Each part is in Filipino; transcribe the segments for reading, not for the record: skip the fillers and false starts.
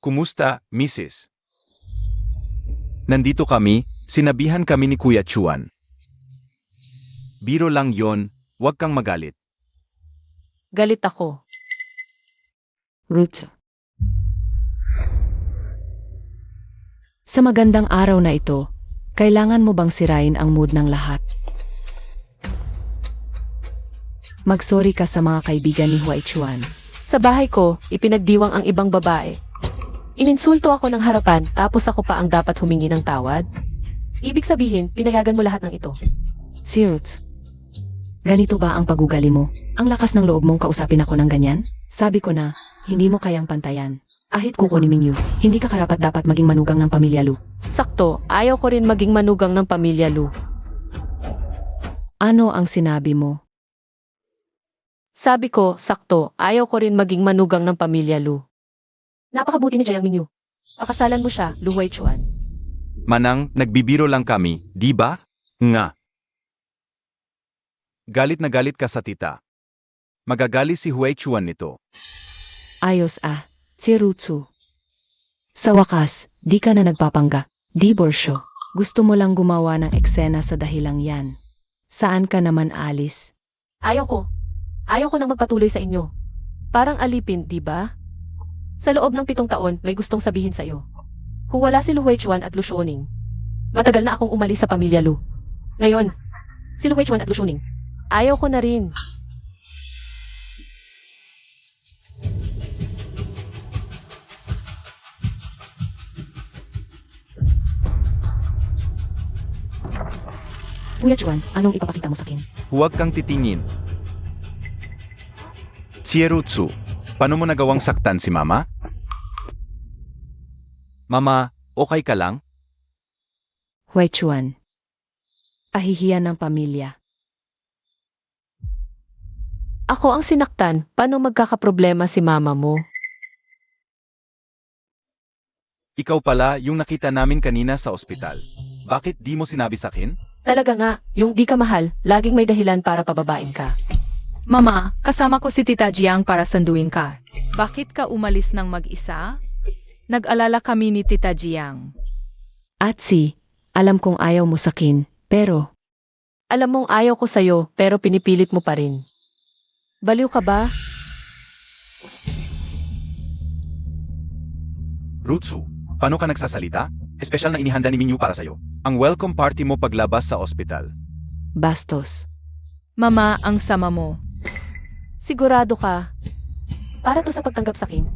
Kumusta, Mrs.? Nandito kami, sinabihan kami ni Kuya Chuan. Biro lang yon, huwag kang magalit. Galit ako. Ruth. Sa magandang araw na ito, kailangan mo bang sirain ang mood ng lahat? Magsorry ka sa mga kaibigan ni Huay Chuan. Sa bahay ko, ipinagdiwang ang ibang babae. Ininsulto ako ng harapan tapos ako pa ang dapat humingi ng tawad? Ibig sabihin, pinayagan mo lahat ng ito. Si Ruth. Ganito ba ang pagugali mo? Ang lakas ng loob mong kausapin ako ng ganyan? Sabi ko na, hindi mo kayang pantayan. Ahit kuko ni Mingyu, hindi ka karapat dapat maging manugang ng pamilya Lu. Sakto, ayaw ko rin maging manugang ng pamilya Lu. Ano ang sinabi mo? Sabi ko, sakto, ayaw ko rin maging manugang ng pamilya Lu. Napakabuti ni Jiang Mingyu. Pakasalan mo siya, Lu Huay Chuan. Manang, nagbibiro lang kami, di ba? Nga. Galit na galit ka sa tita. Magagali si Huay Chuan nito. Ayos si Rutsu. Sa wakas, di ka na nagpapangga. Di Borsyo. Gusto mo lang gumawa ng eksena sa dahilang yan. Saan ka naman alis? Ayaw ko. Ayaw ko nang magpatuloy sa inyo. Parang alipin, di ba? Sa loob ng 7 taon, may gustong sabihin sa iyo. Kung wala si Lu Huichuan at Lu Shuning, matagal na akong umalis sa pamilya Lu. Ngayon, si Lu Huichuan at Lu Shuning, ayaw ko na rin. Kuya Chuan, anong ipapakita mo sa akin? Huwag kang titingin. Chierutsu, paano mo nagawang saktan si Mama? Mama, okay ka lang? Huay Chuan. Kahihiyan ng pamilya. Ako ang sinaktan, paano magkakaproblema si mama mo? Ikaw pala yung nakita namin kanina sa ospital. Bakit di mo sinabi sa akin? Talaga nga, yung di ka mahal, laging may dahilan para pababain ka. Mama, kasama ko si Tita Jiang para sanduin ka. Bakit ka umalis ng mag-isa? Nag-alala kami ni Tita Jiang. Atsi, alam kong ayaw mo sakin, pero Alam mong ayaw ko sa'yo, pero pinipilit mo pa rin. Baliw ka ba? Rutsu, paano ka nagsasalita? Espesyal na inihanda ni Minyu para sa'yo. Ang welcome party mo paglabas sa ospital. bastos. Mama, ang sama mo. Sigurado ka. Para to sa pagtanggap sa akin.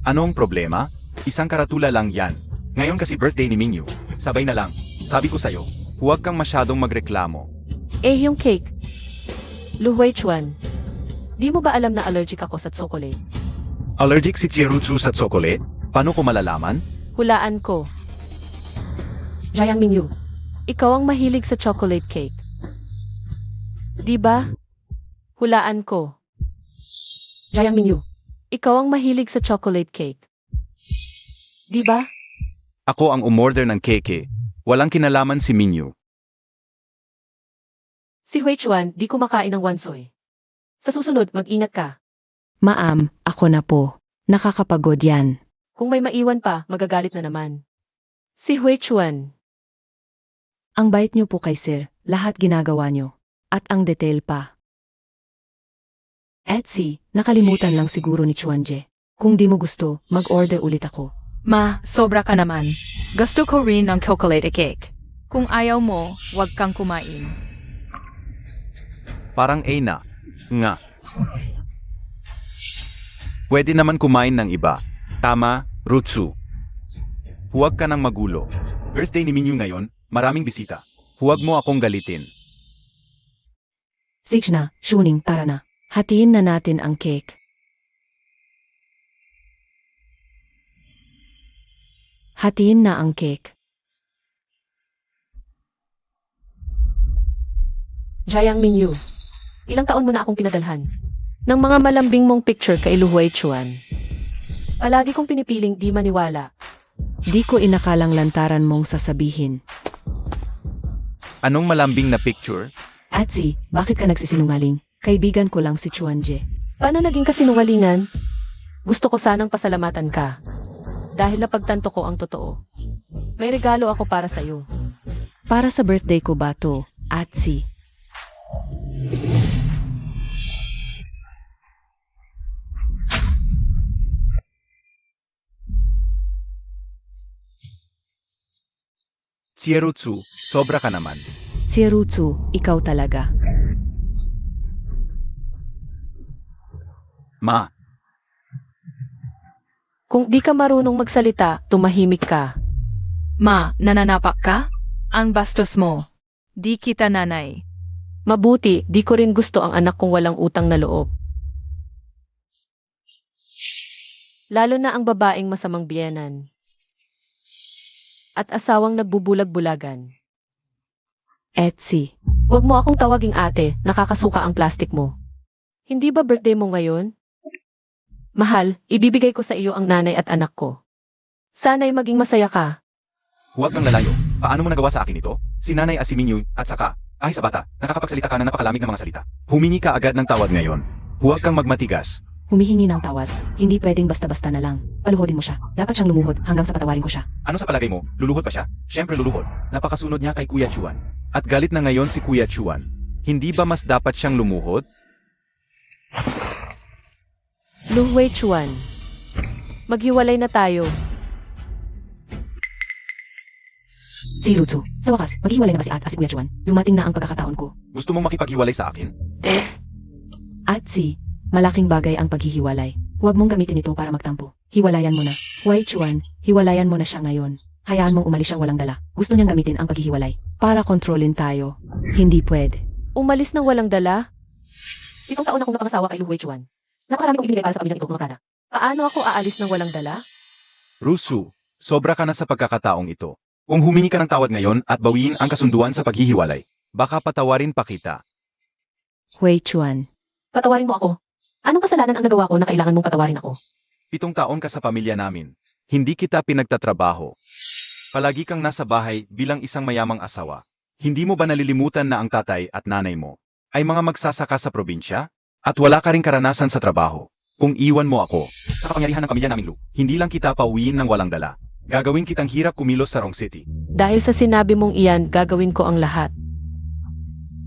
Anong problema? Isang karatula lang yan. Ngayon kasi birthday ni Minyu. Sabay na lang. Sabi ko sa'yo, huwag kang masyadong magreklamo. Yung cake. Lu Huichuan, di mo ba alam na allergic ako sa tsokolate? Allergic si Chierutsu sa tsokolate? Paano ko malalaman? Hulaan ko. Jiang Mingyu, ikaw ang mahilig sa chocolate cake. Di ba? Hulaan ko. Jiang Mingyu, ikaw ang mahilig sa chocolate cake. Di ba? Ako ang umorder ng keke. Walang kinalaman si Minyu. Si Huichuan, di kumakain ng wansoy. Sa susunod, mag-ingat ka. Maam, ako na po. Nakakapagod yan. Kung may maiwan pa, magagalit na naman. Si Huichuan, Ang bait niyo po kay Sir, lahat ginagawa niyo. At ang detail pa. Etsy, nakalimutan lang siguro ni Chuanje. Kung di mo gusto, mag-order ulit ako. Ma, sobra ka naman. Gusto ko rin ng chocolate cake. Kung ayaw mo, huwag kang kumain. Parang na. Nga. Pwede naman kumain ng iba. Tama, Rutsu. Huwag ka nang magulo. Birthday ni Minyu ngayon, maraming bisita. Huwag mo akong galitin. Sige na, Shuning, tara na. Hatiin na natin ang cake. Hatiin na ang cake. Jiang Mingyu, ilang taon mo na akong pinadalhan ng mga malambing mong picture kay Lu Huichuan. Palagi kong pinipiling di maniwala. Di ko inakalang lantaran mong sasabihin. Anong malambing na picture? Atsi, bakit ka nagsisinungaling? Kaibigan ko lang si Chuanje. Paano naging kasinungalingan? Gusto ko sanang pasalamatan ka. Dahil napagtanto ko ang totoo. May regalo ako para sa iyo. Para sa birthday ko ba to, Atsi? Chierutsu, sobra ka naman. Si Rutsu, ikaw talaga. Ma, Kung di ka marunong magsalita, tumahimik ka. Ma, nananapak ka? Ang bastos mo. Di kita nanay. Mabuti, di ko rin gusto ang anak kong walang utang na loob. Lalo na ang babaeng masamang biyenan. At asawang nagbubulag-bulagan. Etsi, Huwag mo akong tawaging ate, nakakasuka ang plastic mo. Hindi ba birthday mo ngayon? Mahal, ibibigay ko sa iyo ang nanay at anak ko. Sana'y maging masaya ka. huwag kang lalayo. Paano mo nagawa sa akin ito? Si Nanay Asiminyu, at saka, ay sa bata, nakakapagsalita ka na napakalamig ng mga salita. Humingi ka agad ng tawad ngayon. Huwag kang magmatigas. humihingi ng tawad. Hindi pwedeng basta-basta na lang. Paluhodin mo siya. Dapat siyang lumuhod hanggang sa patawarin ko siya. Ano sa palagay mo? Luluhod pa siya? Siyempre luluhod. Napakasunod niya kay Kuya Chuan. At galit na ngayon si Kuya Chuan. Hindi ba mas dapat siyang lumuhod? Lu Chuan. Maghiwalay na tayo. Si Rutsu, sa wakas, maghiwalay na ba si At at si Kuya Chuan? Dumating na ang pagkakataon ko. Gusto mong makipaghiwalay sa akin? Atsi, malaking bagay ang paghihiwalay. Huwag mong gamitin ito para magtampo. Hiwalayan mo na. Wei Chuan, hiwalayan mo na siya ngayon. Hayaan mong umalis siyang walang dala. Gusto niyang gamitin ang paghihiwalay para kontrolin tayo. Hindi pwede. Umalis ng walang dala? 7 taon akong napangasawa kay Lu Chuan. Napakarami kong ibinigay para sa pamilyang ito, mga prada. Paano ako aalis ng walang dala? Rusu, sobra ka na sa pagkakataong ito. Kung humingi ka ng tawad ngayon at bawiin ang kasunduan sa paghihiwalay, baka patawarin pa kita. Wei Chuan, Patawarin mo ako. Anong kasalanan ang nagawa ko na kailangan mong patawarin ako? 7 taon ka sa pamilya namin. Hindi kita pinagtatrabaho. Palagi kang nasa bahay bilang isang mayamang asawa. Hindi mo ba nalilimutan na ang tatay at nanay mo ay mga magsasaka sa probinsya? At wala ka ring karanasan sa trabaho. Kung iwan mo ako, sa kapangyarihan ng pamilya namin Lu, hindi lang kita pauwiin ng walang dala. Gagawin kitang hirap kumilos sa Rong City. Dahil sa sinabi mong iyan, gagawin ko ang lahat.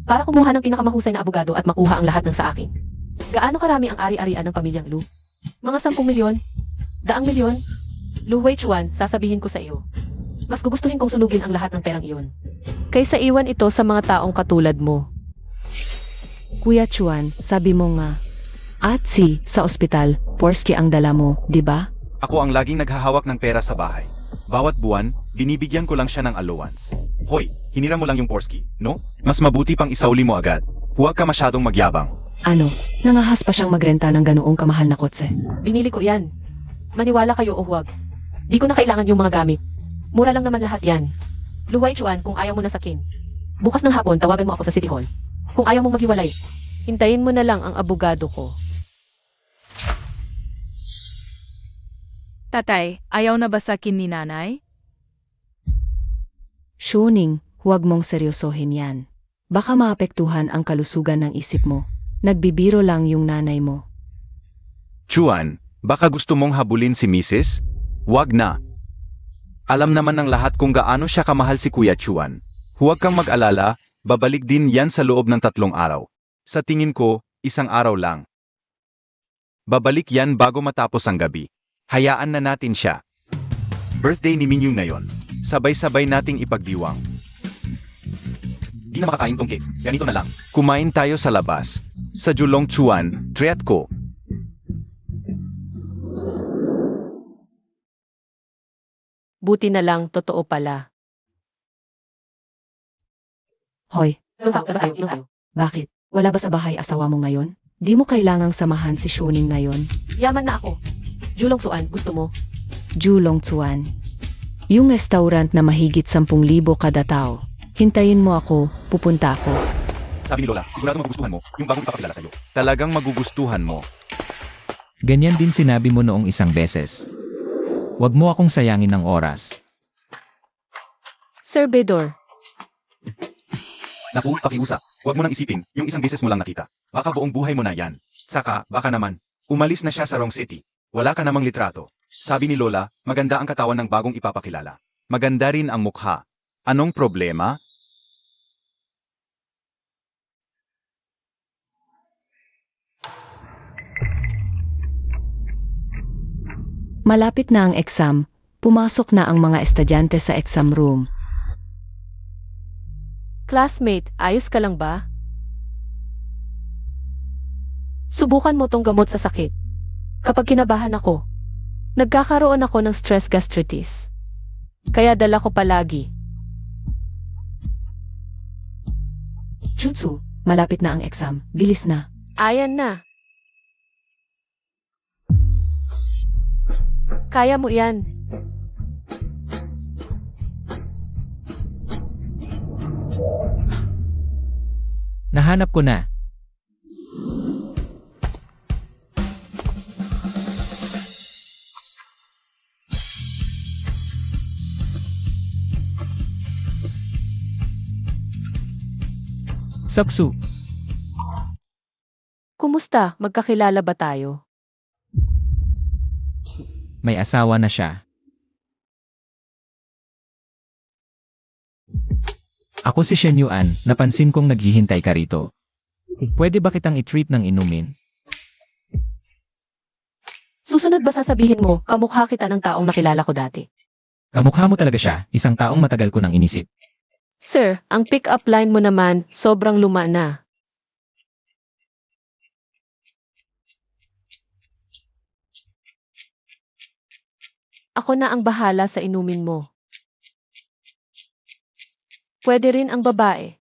Para kumuha ng pinakamahusay na abogado at makuha ang lahat ng sa akin. Gaano karami ang ari-arian ng pamilyang Lu? Mga 10 milyon? 100 milyon? Lu Chuan, sasabihin ko sa iyo. Mas gugustuhin kong sunugin ang lahat ng perang iyon. Kaysa iwan ito sa mga taong katulad mo. Kuya Chuan, sabi mo nga. Atsi, sa ospital, Porsche ang dala mo, di ba? Ako ang laging naghahawak ng pera sa bahay. Bawat buwan, binibigyan ko lang siya ng allowance. Hoy, hinira mo lang yung Porsche, no? Mas mabuti pang isauli mo agad. Huwag ka masyadong magyabang. Ano, nangahas pa siyang magrenta ng ganoong kamahal na kotse. Binili ko yan. Maniwala kayo o huwag. Di ko na kailangan yung mga gamit. Mura lang naman lahat yan. Lu Chuan, kung ayaw mo na sakin. Bukas ng hapon, tawagan mo ako sa City Hall. Kung ayaw mong maghiwalay, hintayin mo na lang ang abogado ko. Tatay, ayaw na ba sa akin ni nanay? Shuning, huwag mong seryosohin yan. Baka maapektuhan ang kalusugan ng isip mo. Nagbibiro lang yung nanay mo. Chuan, baka gusto mong habulin si Mrs.? Huwag na. Alam naman ng lahat kung gaano siya kamahal si Kuya Chuan. Huwag kang mag-alala, babalik din yan sa loob ng 3 araw. Sa tingin ko, 1 araw lang. Babalik yan bago matapos ang gabi. Hayaan na natin siya. Birthday ni Minyu ngayon. Sabay-sabay nating ipagdiwang. Di na makakain tong cake. Ganito na lang. Kumain tayo sa labas. Sa Julong Chuan, treat ko. Buti na lang, totoo pala. Hoy, Tayo. bakit? Wala ba sa bahay asawa mo ngayon? Di mo kailangang samahan si Shuning ngayon. Yaman na ako. Julong Suan, gusto mo? Julong Chuan. Yung restaurant na mahigit 10,000 kada tao. Hintayin mo ako, pupunta ako. Sabi ni Lola, sigurado magugustuhan mo yung bagong ipapakilala sa'yo. Talagang magugustuhan mo. Ganyan din sinabi mo noong isang beses. Huwag mo akong sayangin ng oras. Sir Bedor, Naku, pakiusap. Huwag mo nang isipin, yung isang beses mo lang nakita. Baka buong buhay mo na yan. Saka, baka naman, umalis na siya sa Rong City. Wala ka namang litrato. Sabi ni Lola, maganda ang katawan ng bagong ipapakilala. Maganda rin ang mukha. Anong problema? Malapit na ang exam, pumasok na ang mga estudyante sa exam room. Classmate, ayos ka lang ba? Subukan mo tong gamot sa sakit. Kapag kinabahan ako, nagkakaroon ako ng stress gastritis. Kaya dala ko palagi. Jutsu, malapit na ang exam. Bilis na. Ayan na. Kaya mo yan. Nahanap ko na. Saksu, Kumusta? Magkakilala ba tayo? may asawa na siya. Ako si Shen Yuan, napansin kong naghihintay ka rito. Pwede ba kitang i-treat ng inumin? Susunod ba sasabihin mo, kamukha kita ng taong nakilala ko dati? Kamukha mo talaga siya, isang taong matagal ko nang inisip. Sir, ang pick-up line mo naman, sobrang luma na. Ako na ang bahala sa inumin mo. Pwede rin ang babae.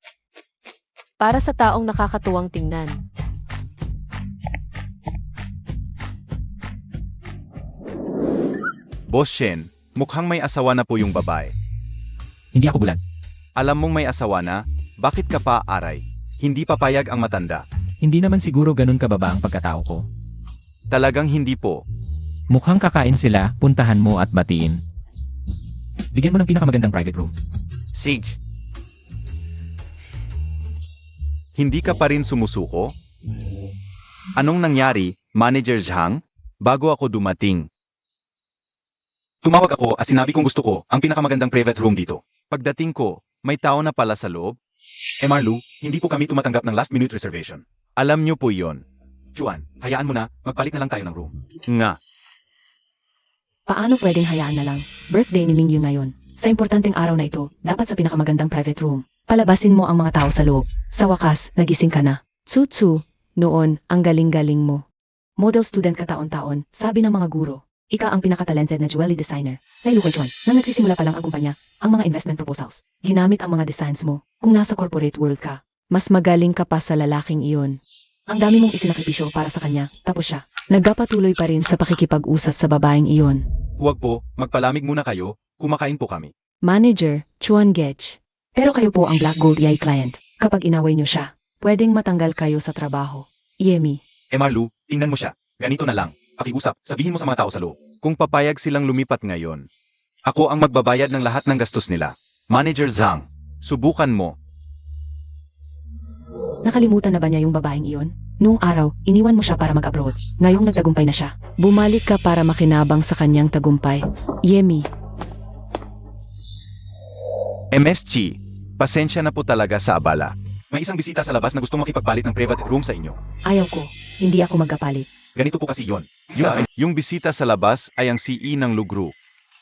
Para sa taong nakakatuwang tingnan. Boss Shen, mukhang may asawa na po yung babae. Hindi ako bulag. Alam mong may asawa na, bakit ka pa aray? Hindi papayag ang matanda. Hindi naman siguro ganun kababa ang pagkatao ko. Talagang hindi po. Mukhang kakain sila, puntahan mo at batiin. Bigyan mo ng pinakamagandang private room. Sage. Hindi ka pa rin sumusuko? Anong nangyari, Manager Zhang? Bago ako dumating. Tumawag ako at sinabi kong gusto ko ang pinakamagandang private room dito. Pagdating ko, may tao na pala sa loob. Marlu, hindi po kami tumatanggap ng last minute reservation. Alam niyo po yon. Chuan, hayaan mo na, magpalit na lang tayo ng room. Nga. Paano pwedeng hayaan na lang? Birthday ni Mingyu ngayon. Sa importanteng araw na ito, dapat sa pinakamagandang private room. Palabasin mo ang mga tao sa loob. Sa wakas, nagising ka na. Tsutsu, noon, ang galing-galing mo. Model student ka taon-taon, sabi ng mga guro. Ika ang pinaka-talented na jewelry designer. Sa Ilukway-Chuan, nang nagsisimula pa lang ang kumpanya, ang mga investment proposals. Ginamit ang mga designs mo. Kung nasa corporate world ka, mas magaling ka pa sa lalaking iyon. Ang dami mong isinakripisyo para sa kanya, tapos siya. Nagpapatuloy pa rin sa pakikipag-usat sa babaeng iyon. Huwag po, magpalamig muna kayo, kumakain po kami. Manager, Chuan Gech. Pero kayo po ang Black Gold EI client. Kapag inaway niyo siya, pwedeng matanggal kayo sa trabaho. Yemi. Marlu, tingnan mo siya. Ganito na lang. Pakiusap, sabihin mo sa mga tao sa loob. Kung papayag silang lumipat ngayon, ako ang magbabayad ng lahat ng gastos nila. Manager Zhang, subukan mo. Nakalimutan na ba niya yung babaeng iyon? Noong araw, iniwan mo siya para mag-abroad. Ngayong nagtagumpay na siya. Bumalik ka para makinabang sa kanyang tagumpay. Yemi. MSG, pasensya na po talaga sa abala. May isang bisita sa labas na gustong makipagpalit ng private room sa inyo. Ayaw ko. Hindi ako magkapalit. Ganito po kasi yon. Yung bisita sa labas ay ang CE ng Lugru.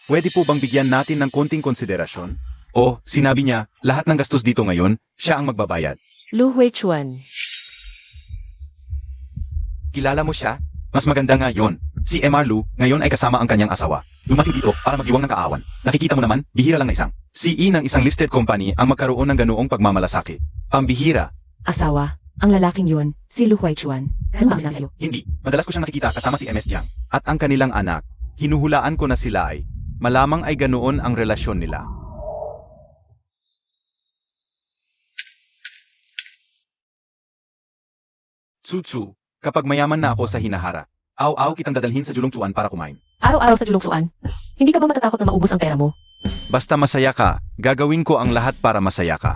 Pwede po bang bigyan natin ng konting konsiderasyon? O, sinabi niya, lahat ng gastos dito ngayon, siya ang magbabayad. Lu Huichuan. Kilala mo siya? Mas maganda nga yon. Si Marlu, ngayon ay kasama ang kanyang asawa. Dumating dito para magiwang ng kaawan. Nakikita mo naman, bihira lang na isang. CE ng isang listed company ang magkaroon ng ganoong pagmamalasakit. Pambihira. Asawa, ang lalaking yun, si Lu Huichuan. Ano ang sa'yo? Hindi. Madalas ko siyang nakikita kasama si MS Jiang. At ang kanilang anak. Hinuhulaan ko na sila ay. Malamang ay ganoon ang relasyon nila. Tsutsu, kapag mayaman na ako sa hinahara, aw-aw kitang dadalhin sa Julongchuan para kumain. Araw-araw sa Julongsuan. Hindi ka ba matatakot na maubos ang pera mo? Basta masaya ka, gagawin ko ang lahat para masaya ka.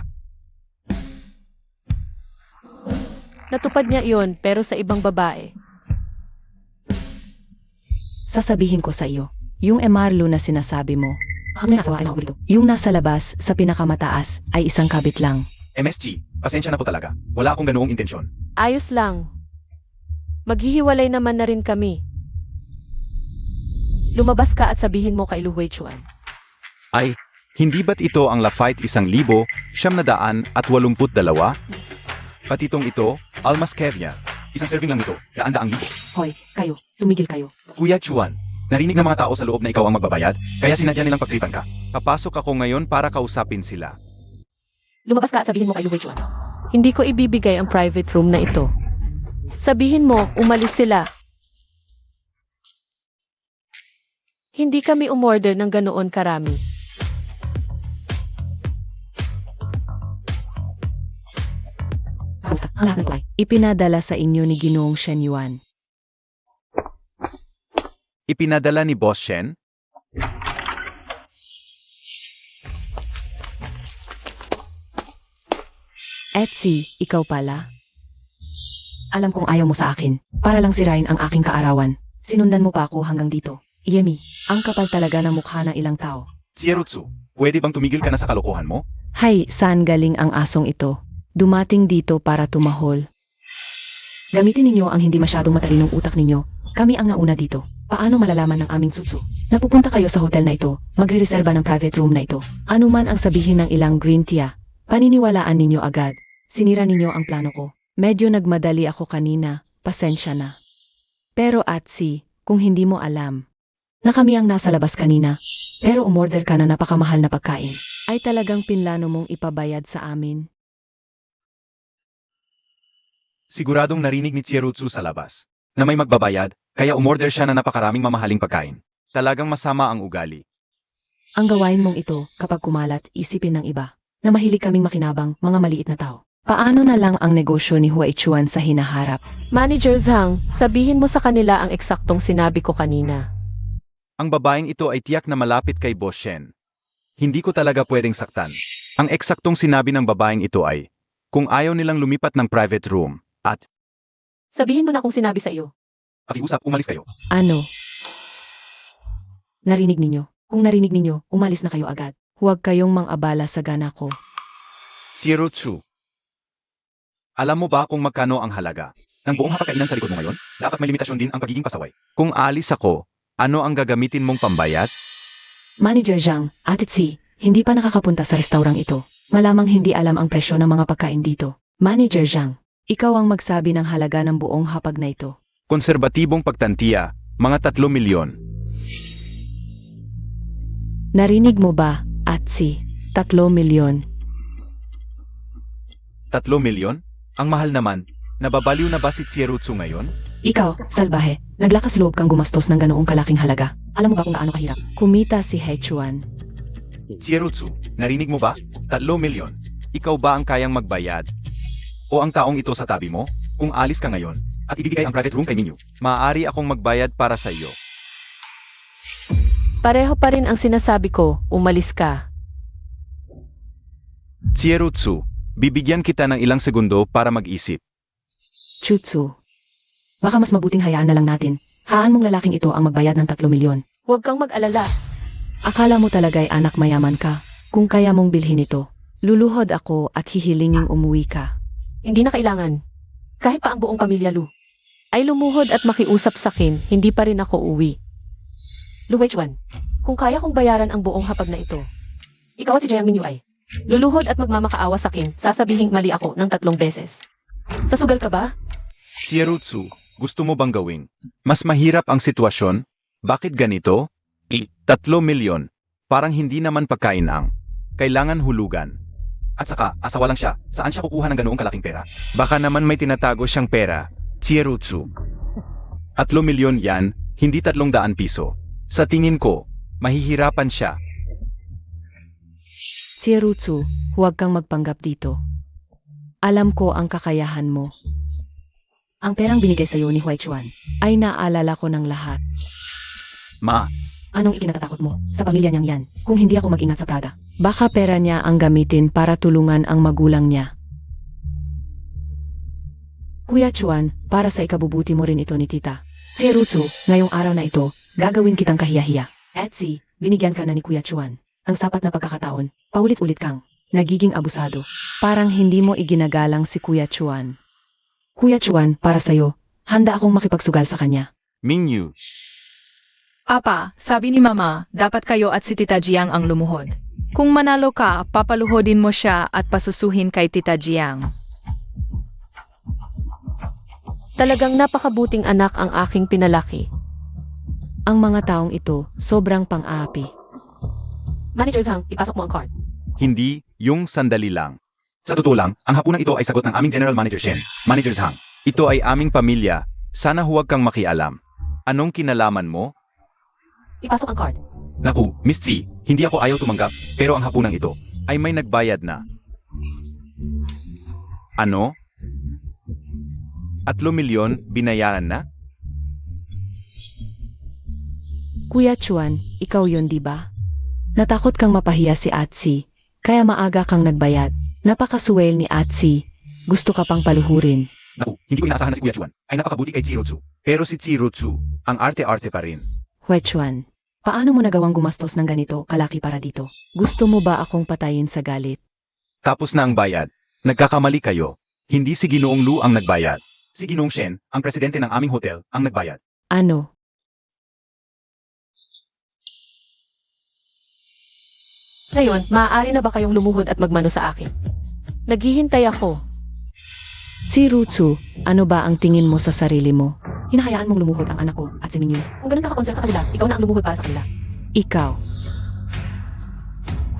Natupad niya iyon pero sa ibang babae. Sasabihin ko sa iyo, Yung Emarlo na sinasabi mo. Ang nasawa ay dito. Yung nasa labas, sa pinakamataas, ay isang kabit lang. MSG, pasensya na po talaga. Wala akong ganoong intensyon. Ayos lang. Maghihiwalay naman na rin kami. Lumabas ka at sabihin mo kay Lu Huichuan. Ay, hindi ba't ito ang Lafite 1,782? Pati itong ito, Almas Kevya. Isang serving lang ito, daan-daang libo. Hoy, kayo, tumigil kayo. Kuya Chuan, narinig ng mga tao sa loob na ikaw ang magbabayad, kaya sinadya nilang pagtripan ka. Papasok ako ngayon para kausapin sila. Lumabas ka at sabihin mo kay Lu Huichuan. Hindi ko ibibigay ang private room na ito. Sabihin mo, umalis sila. Hindi kami umorder ng ganoon karami. Basta, ang lahat nito ay ipinadala sa inyo ni Ginoong Shen Yuan. Ipinadala ni Boss Shen? Etsy, ikaw pala? Alam kong ayaw mo sa akin, para lang sirain ang aking kaarawan. Sinundan mo pa ako hanggang dito. Yemi, ang kapal talaga ng mukha ng ilang tao. Sierutsu, pwede bang tumigil ka na sa kalokohan mo? Hay, saan galing ang asong ito? Dumating dito para tumahol. Gamitin ninyo ang hindi masyadong matalinong utak ninyo. Kami ang nauna dito. Paano malalaman ng aming sutsu? Napupunta kayo sa hotel na ito, magre-reserba ng private room na ito. Ano man ang sabihin ng ilang green tea, paniniwalaan ninyo agad. Sinira ninyo ang plano ko. Medyo nagmadali ako kanina, pasensya na. Pero Atsi, kung hindi mo alam, na kami ang nasa labas kanina, pero umorder ka na napakamahal na pagkain, ay talagang pinlano mong ipabayad sa amin. Siguradong narinig ni Sierutsu sa labas na may magbabayad, kaya umorder siya na napakaraming mamahaling pagkain. Talagang masama ang ugali. Ang gawain mong ito, kapag kumalat, isipin ng iba, na mahilig kaming makinabang, mga maliit na tao. Paano na lang ang negosyo ni Huichuan sa hinaharap? Manager Zhang, sabihin mo sa kanila ang eksaktong sinabi ko kanina. Ang babaeng ito ay tiyak na malapit kay Boss Shen. Hindi ko talaga pwedeng saktan. Ang eksaktong sinabi ng babaeng ito ay, kung ayaw nilang lumipat ng private room, at Sabihin mo na kung sinabi sa iyo. pakiusap, umalis kayo. Ano? Narinig ninyo? Kung narinig ninyo, umalis na kayo agad. Huwag kayong mang-abala sa gana ko. Sierutsu, alam mo ba kung magkano ang halaga ng buong hapagkainan sa likod mo ngayon? Dapat may limitasyon din ang pagiging pasaway. Kung aalis ako, ano ang gagamitin mong pambayad? Manager Zhang, Ate Tsi, hindi pa nakakapunta sa restaurang ito. Malamang hindi alam ang presyo ng mga pagkain dito. Manager Zhang, ikaw ang magsabi ng halaga ng buong hapag na ito. Konserbatibong pagtantiya, mga 3 milyon. Narinig mo ba, Atsi? 3 milyon. 3 milyon? Ang mahal naman. Nababaliw na ba si Sierutsu ngayon? Ikaw, salbahe, naglakas loob kang gumastos ng ganoong kalaking halaga. Alam mo ba kung gaano kahirap? Kumita si Huichuan. Sierutsu, narinig mo ba? 3 milyon. Ikaw ba ang kayang magbayad? O ang taong ito sa tabi mo? Kung alis ka ngayon, at ibibigay ang private room kay Minyu, maaari akong magbayad para sa iyo. Pareho pa rin ang sinasabi ko, umalis ka. Sierutsu, bibigyan kita ng ilang segundo para mag-isip. Chutsu. Baka mas mabuting hayaan na lang natin. Haan mong lalaking ito ang magbayad ng 3 milyon. Huwag kang mag-alala. Akala mo talaga'y anak mayaman ka. Kung kaya mong bilhin ito, luluhod ako at hihilinging umuwi ka. Hindi na kailangan. Kahit pa ang buong pamilya Lu ay lumuhod at makiusap sa akin, hindi pa rin ako uwi. Lu Huichuan, kung kaya kong bayaran ang buong hapag na ito, ikaw at si Jiang Minyu ay luluhod at magmamakaawa sa akin, sasabihing mali ako ng 3 beses. Sasugal ka ba? Sierutsu, gusto mo bang gawing mas mahirap ang sitwasyon? Bakit ganito? 3 milyon. Parang hindi naman pagkain ang kailangan hulugan. At saka, asawa lang siya. Saan siya kukuha ng ganoong kalaking pera? Baka naman may tinatago siyang pera. Sierutsu. 3 milyon yan, hindi 300 piso. Sa tingin ko, mahihirapan siya. Sierutsu, huwag kang magpanggap dito. Alam ko ang kakayahan mo. Ang perang binigay sa'yo ni Huichuan ay naalala ko ng lahat. Ma, Anong ikinatatakot mo sa pamilya niyang yan kung hindi ako mag-ingat sa Prada? Baka pera niya ang gamitin para tulungan ang magulang niya. Kuya Chuan, para sa ikabubuti mo rin ito ni Tita. Sierutsu, ngayong araw na ito, gagawin kitang kahiyahiya. Etsy, binigyan ka na ni Kuya Chuan. Ang sapat na pagkakataon, paulit-ulit kang nagiging abusado. Parang hindi mo iginagalang si Kuya Chuan. Kuya Chuan, para sa'yo, handa akong makipagsugal sa kanya. Mingyu, Apa, sabi ni Mama, dapat kayo at si Tita Jiang ang lumuhod. Kung manalo ka, papaluhodin mo siya at pasusuhin kay Tita Jiang. Talagang napakabuting anak ang aking pinalaki. Ang mga taong ito, sobrang pang-aapi. Manager Zhang, ipasok mo ang card. hindi, yung sandali lang. Sa totoo lang, ang hapunan ito ay sagot ng aming General Manager Shen, Manager Zhang. Ito ay aming pamilya, sana huwag kang makialam. Anong kinalaman mo? Ipasok ang card. Naku, Miss Tsi, hindi ako ayaw tumanggap, pero ang hapunan ito ay may nagbayad na. Ano? 3 milyon binayaran na? Kuya Chuan, ikaw yon di ba? Natakot kang mapahiya si Atsi, kaya maaga kang nagbayad. Napakasuwel ni Atsi. Gusto ka pang paluhurin. Naku, hindi ko inaasahan na si Kuya Chuan ay napakabuti kay Chirutsu. Pero si Chirutsu, ang arte-arte pa rin. Hue Chuan, paano mo nagawang gumastos ng ganito kalaki para dito? Gusto mo ba akong patayin sa galit? Tapos na ang bayad. Nagkakamali kayo. Hindi si Ginoong Lu ang nagbayad. Si Ginoong Shen, ang presidente ng aming hotel, ang nagbayad. Ano? Ngayon, maaari na ba kayong lumuhod at magmano sa akin? Naghihintay ako. Si Rutsu, ano ba ang tingin mo sa sarili mo? Hinahayaan mong lumuhod ang anak ko at si Mingyu. Kung ganun ka ka-concern sa kanila, ikaw na ang lumuhod para sa kanila. Ikaw.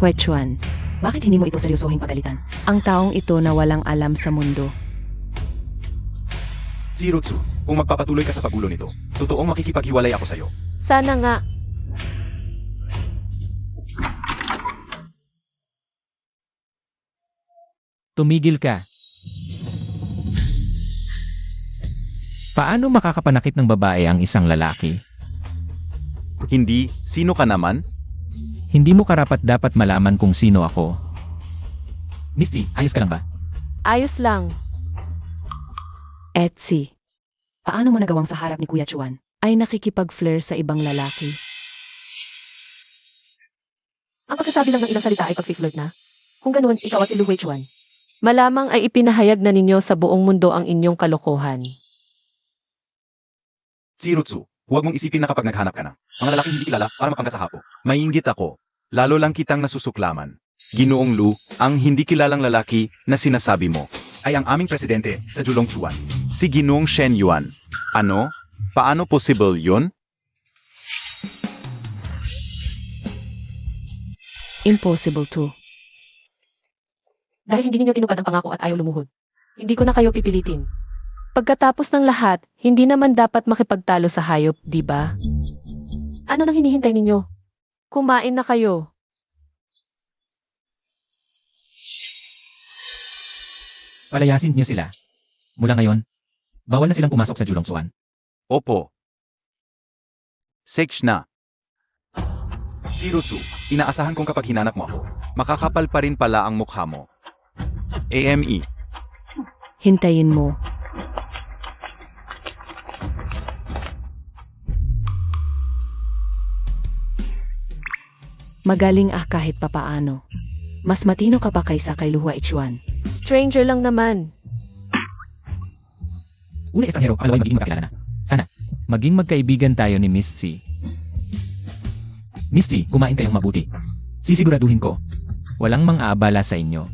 Hue Chuan, Bakit hindi mo ito seryosohing pagalitan? ang taong ito na walang alam sa mundo. Chirutsu, kung magpapatuloy ka sa pagulo nito, totoong makikipaghiwalay ako sa'yo. Sana nga. Tumigil ka. Paano makakapanakit ng babae ang isang lalaki? Hindi, sino ka naman? Hindi mo karapat dapat malaman kung sino ako. Misty, ayos ka lang ba? Ayos lang. Etsy, paano mo nagawang sa harap ni Kuya Chuan ay nakikipag-flare sa ibang lalaki? Ang pagkasabi lang ng ilang salita ay pag-flirt na. Kung ganun, ikaw at si Lu Huichuan. Malamang ay ipinahayag na ninyo sa buong mundo ang inyong kalokohan. Chirutsu, huwag mong isipin na kapag naghanap ka na. Mga lalaking hindi kilala para mapanggat sa hapo. Mainggit ako. Lalo lang kitang nasusuklaman. Ginoong Lu, ang hindi kilalang lalaki na sinasabi mo ay ang aming presidente sa Julong Chuan. Si Ginoong Shen Yuan. Ano? Paano possible yun? Impossible to. Dahil hindi ninyo tinupad ang pangako at ayaw lumuhod. Hindi ko na kayo pipilitin. Pagkatapos ng lahat, hindi naman dapat makipagtalo sa hayop, di ba? Ano nang hinihintay ninyo? Kumain na kayo. Palayasin niyo sila. Mula ngayon, bawal na silang pumasok sa Julong Chuan. Opo. Sage na. Chirutsu, inaasahan kong kapag hinanap mo ako, makakapal pa rin pala ang mukha mo. AME. Hintayin mo. Magaling kahit papaano. Mas matino ka pa kaysa kay Lu Huichuan. Stranger lang naman. Una estranghero, pangalawa ay magiging magkakilala na. Sana, maging magkaibigan tayo ni Miss Tsi. Miss Tsi, kumain kayong mabuti. Sisiguraduhin ko, walang mang-aabala sa inyo.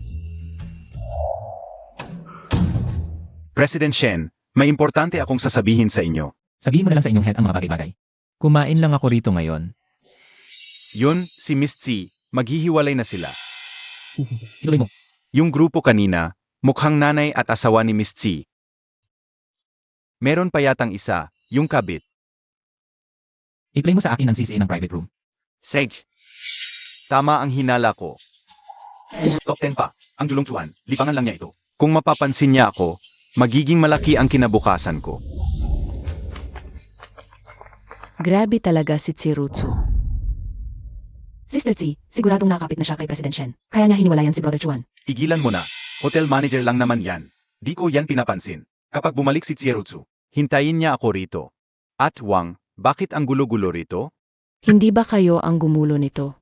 President Shen, may importante akong sasabihin sa inyo. Sabihin mo na lang sa inyong head ang mga bagay-bagay. Kumain lang ako rito ngayon. Yun, si Miss Tsi, maghihiwalay na sila. Ituloy mo. Yung grupo kanina, mukhang nanay at asawa ni Miss Tsi. Meron pa yatang isa, yung kabit. I-play mo sa akin ang CCA ng private room. Sage. Tama ang hinala ko. Top 10 pa, ang Julong Chuan, lipangan lang niya ito. Kung mapapansin niya ako, magiging malaki ang kinabukasan ko. Grabe talaga si Chirutsu. Sister Tsi, siguradong nakapit na siya kay President Shen. Kaya niya hiniwalayan si Brother Chuan. Tigilan mo na. Hotel manager lang naman yan. Di ko yan pinapansin. Kapag bumalik si Chirutsu, hintayin niya ako rito. At Wang, bakit ang gulo-gulo rito? Hindi ba kayo ang gumulo nito?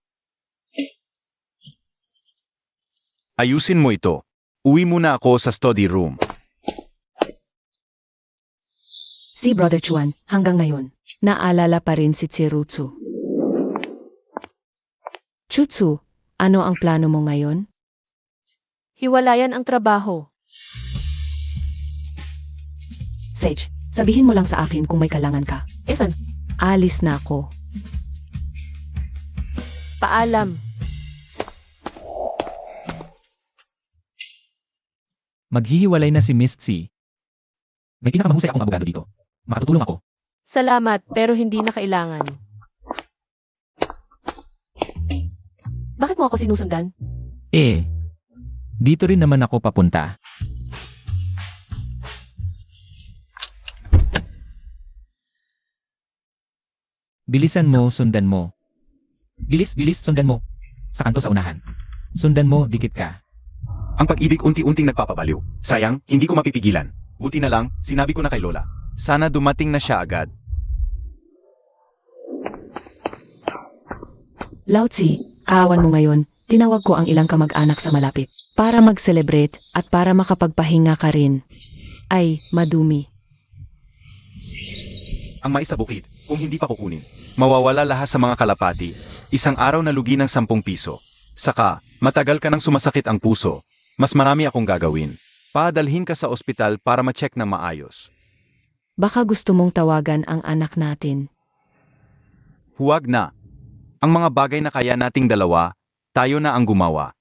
Ayusin mo ito. Uwi muna ako sa study room. Si Brother Chuan, hanggang ngayon, naalala pa rin si Chirutsu. Chutsu, ano ang plano mo ngayon? Hiwalayan ang trabaho. Sage, sabihin mo lang sa akin kung may kailangan ka. Esan, Alis na ako. paalam. Maghihiwalay na si Miss C. May pinakamahusay akong abogado dito. Makatutulong ako. Salamat, pero hindi na kailangan. Bakit mo ako sinusundan? Dito rin naman ako papunta. Bilisan mo, sundan mo. Bilis, sundan mo. Sa kanto sa unahan. Sundan mo, dikit ka. Ang pag-ibig unti-unting nagpapabaliw. Sayang, hindi ko mapipigilan. Buti na lang, sinabi ko na kay Lola. Sana dumating na siya agad. Lautsi, kaawan mo ngayon, tinawag ko ang ilang kamag-anak sa malapit. Para mag-celebrate at para makapagpahinga ka rin. Ay, madumi. Ang mais sa bukid, kung hindi pa kukunin, mawawala lahat sa mga kalapati. Isang araw na lugi ng 10 piso. Saka, matagal ka nang sumasakit ang puso. Mas marami akong gagawin. Padalhin ka sa ospital para ma-check na maayos. Baka gusto mong tawagan ang anak natin. Huwag na. Ang mga bagay na kaya nating dalawa, tayo na ang gumawa.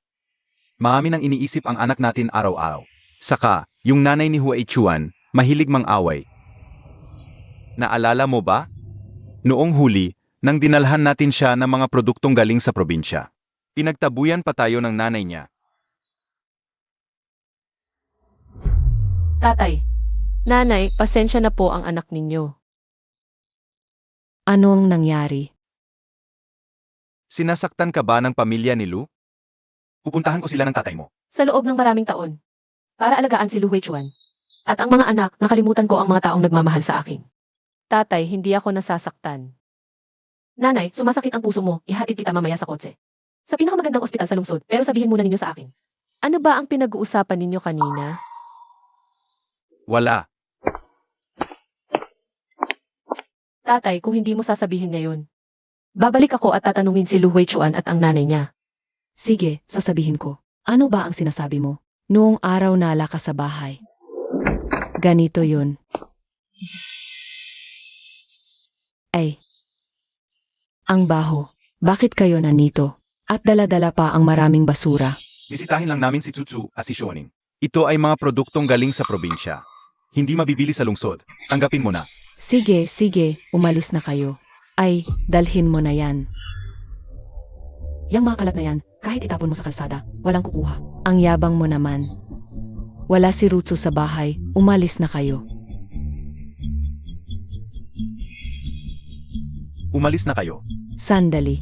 Marami nang iniisip ang anak natin araw-araw. Saka, yung nanay ni Huay Chuan, mahilig mang-away. Naalala mo ba? Noong huli, nang dinalhan natin siya ng mga produktong galing sa probinsya. Pinagtabuyan pa tayo ng nanay niya. Tatay, nanay, pasensya na po ang anak ninyo. Anong nangyari? Sinasaktan ka ba ng pamilya ni Lu? Pupuntahan ko sila ng tatay mo. Sa loob ng maraming taon, para alagaan si Lu Huichuan. At ang mga anak, nakalimutan ko ang mga taong nagmamahal sa akin. Tatay, hindi ako nasasaktan. Nanay, sumasakit ang puso mo, ihatid kita mamaya sa kotse. Sa pinakamagandang ospital sa lungsod, pero sabihin muna ninyo sa akin. Ano ba ang pinag-uusapan ninyo kanina? Wala. Tatay, kung hindi mo sasabihin ngayon, babalik ako at tatanungin si Lu Huichuan at ang nanay niya. Sige, sasabihin ko. Ano ba ang sinasabi mo? Noong araw nala ka sa bahay. Ganito yun. Ay. Ang baho. Bakit kayo nandito? At dala-dala pa ang maraming basura. Bisitahin lang namin si Tsutsu at si Shoning. Ito ay mga produktong galing sa probinsya. Hindi mabibili sa lungsod. Tanggapin mo na. Sige, umalis na kayo. Ay, dalhin mo na yan. Yang mga kalat na yan, kahit itapon mo sa kalsada, walang kukuha. Ang yabang mo naman. Wala si Rutsu sa bahay, umalis na kayo. Umalis na kayo. Sandali.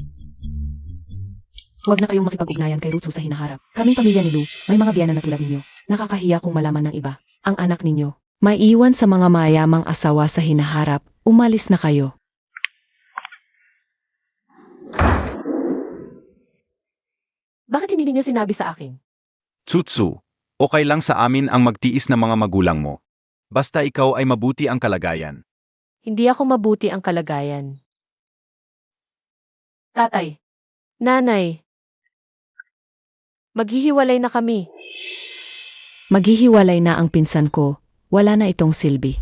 Huwag na kayong makipag-ugnayan kay Rutsu sa hinaharap. Kaming pamilya ni Lu, may mga biyanan na tulad ninyo. Nakakahiya kung malaman ng iba. Ang anak ninyo, may iwan sa mga mayamang asawa sa hinaharap, umalis na kayo. Bakit hindi ninyo sinabi sa akin? Tsutsu, okay lang sa amin ang magtiis ng mga magulang mo. Basta ikaw ay mabuti ang kalagayan. Hindi ako mabuti ang kalagayan. Tatay, nanay, maghihiwalay na kami. Maghihiwalay na ang pinsan ko, wala na itong silbi.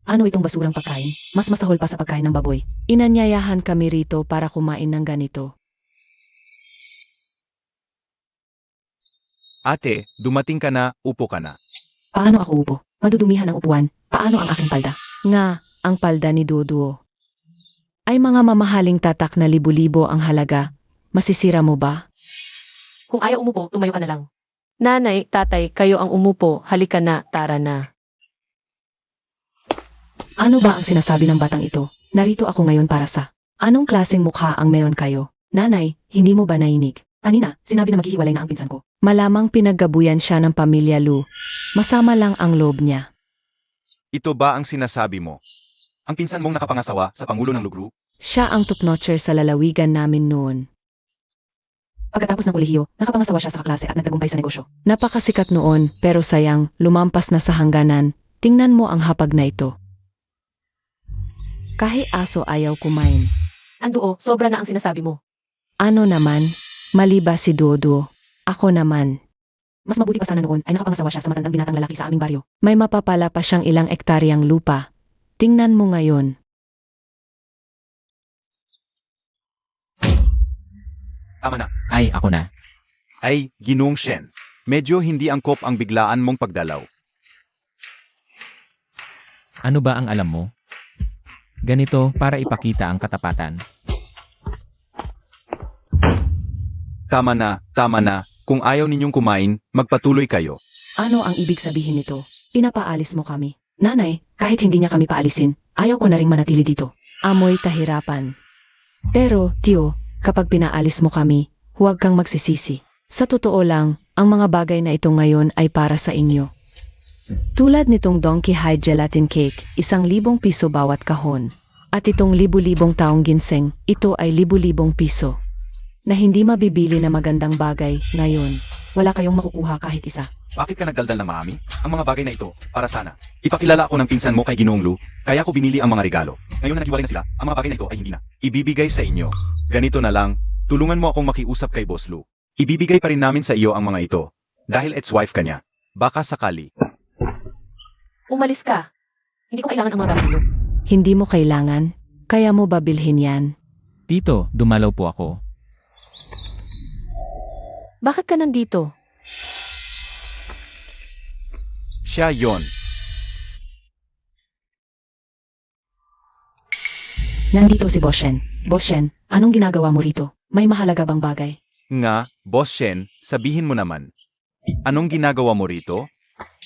Ano itong basurang pagkain? Mas masahol pa sa pagkain ng baboy. Inanyayahan kami rito para kumain ng ganito. Ate, dumating ka na, upo ka na. Paano ako upo? Madudumihan ang upuan. Paano ang aking palda? Nga, ang palda ni Duduo. Ay mga mamahaling tatak na libo-libo ang halaga. Masisira mo ba? Kung ayaw umupo, tumayo ka na lang. Nanay, tatay, kayo ang umupo, halika na, tara na. Ano ba ang sinasabi ng batang ito? Narito ako ngayon para sa... Anong klaseng mukha ang meron kayo? Nanay, hindi mo ba nainig? Kanina, sinabi na maghihiwalay na ang pinsan ko. Malamang pinaggabuyan siya ng pamilya Lu. Masama lang ang loob niya. Ito ba ang sinasabi mo? Ang pinsan mong nakapangasawa sa Pangulo ng Lugru? Siya ang top-notcher sa lalawigan namin noon. Pagkatapos ng kolehiyo, nakapangasawa siya sa kaklase at nagtagumpay sa negosyo. Napakasikat noon, pero sayang, lumampas na sa hangganan. Tingnan mo ang hapag na ito. Kahit aso ayaw kumain. Anduo, sobra na ang sinasabi mo. Ano naman? Mali ba si Dodo? Ako naman. Mas mabuti pa sana noon ay nakapangasawa siya sa matandang binatang lalaki sa aming baryo. May mapapala pa siyang ilang ektaryang lupa. Tingnan mo ngayon. Tama na. Ay, ako na. Ay, Ginoong Shen. Medyo hindi angkop ang biglaan mong pagdalaw. Ano ba ang alam mo? Ganito para ipakita ang katapatan. Tama na, tama na. Kung ayaw ninyong kumain, magpatuloy kayo. Ano ang ibig sabihin nito? Pinapaalis mo kami. Nanay, kahit hindi niya kami paalisin, ayaw ko na ring manatili dito. Amoy kahirapan. Pero, Tio, kapag pinaalis mo kami, huwag kang magsisisi. Sa totoo lang, ang mga bagay na ito ngayon ay para sa inyo. Tulad nitong Donkey High Gelatin Cake, 1,000 piso bawat kahon. At itong libu-libong taong ginseng, ito ay libu-libong piso. Na hindi mabibili na magandang bagay ngayon. Wala kayong makukuha kahit isa. Bakit ka nagdaldal ng marami? Ang mga bagay na ito, para sana. Ipakilala ako ng pinsan mo kay Ginoong Lu, kaya ko binili ang mga regalo. Ngayon na naghiwalay na sila, ang mga bagay na ito ay hindi na. Ibibigay sa inyo. Ganito na lang, tulungan mo akong makiusap kay Boss Lu. Ibibigay pa rin namin sa iyo ang mga ito. Dahil ex-wife ka niya. Baka sakali. Umalis ka. Hindi ko kailangan ang mga gamit mo. Hindi mo kailangan, kaya mo babilhin yan. Tito, dumalaw po ako. Bakit ka nandito? Siya yon. Nandito si Boshen. Boshen, anong ginagawa mo rito? May mahalaga bang bagay? Nga, Boss Shen, sabihin mo naman. Anong ginagawa mo rito?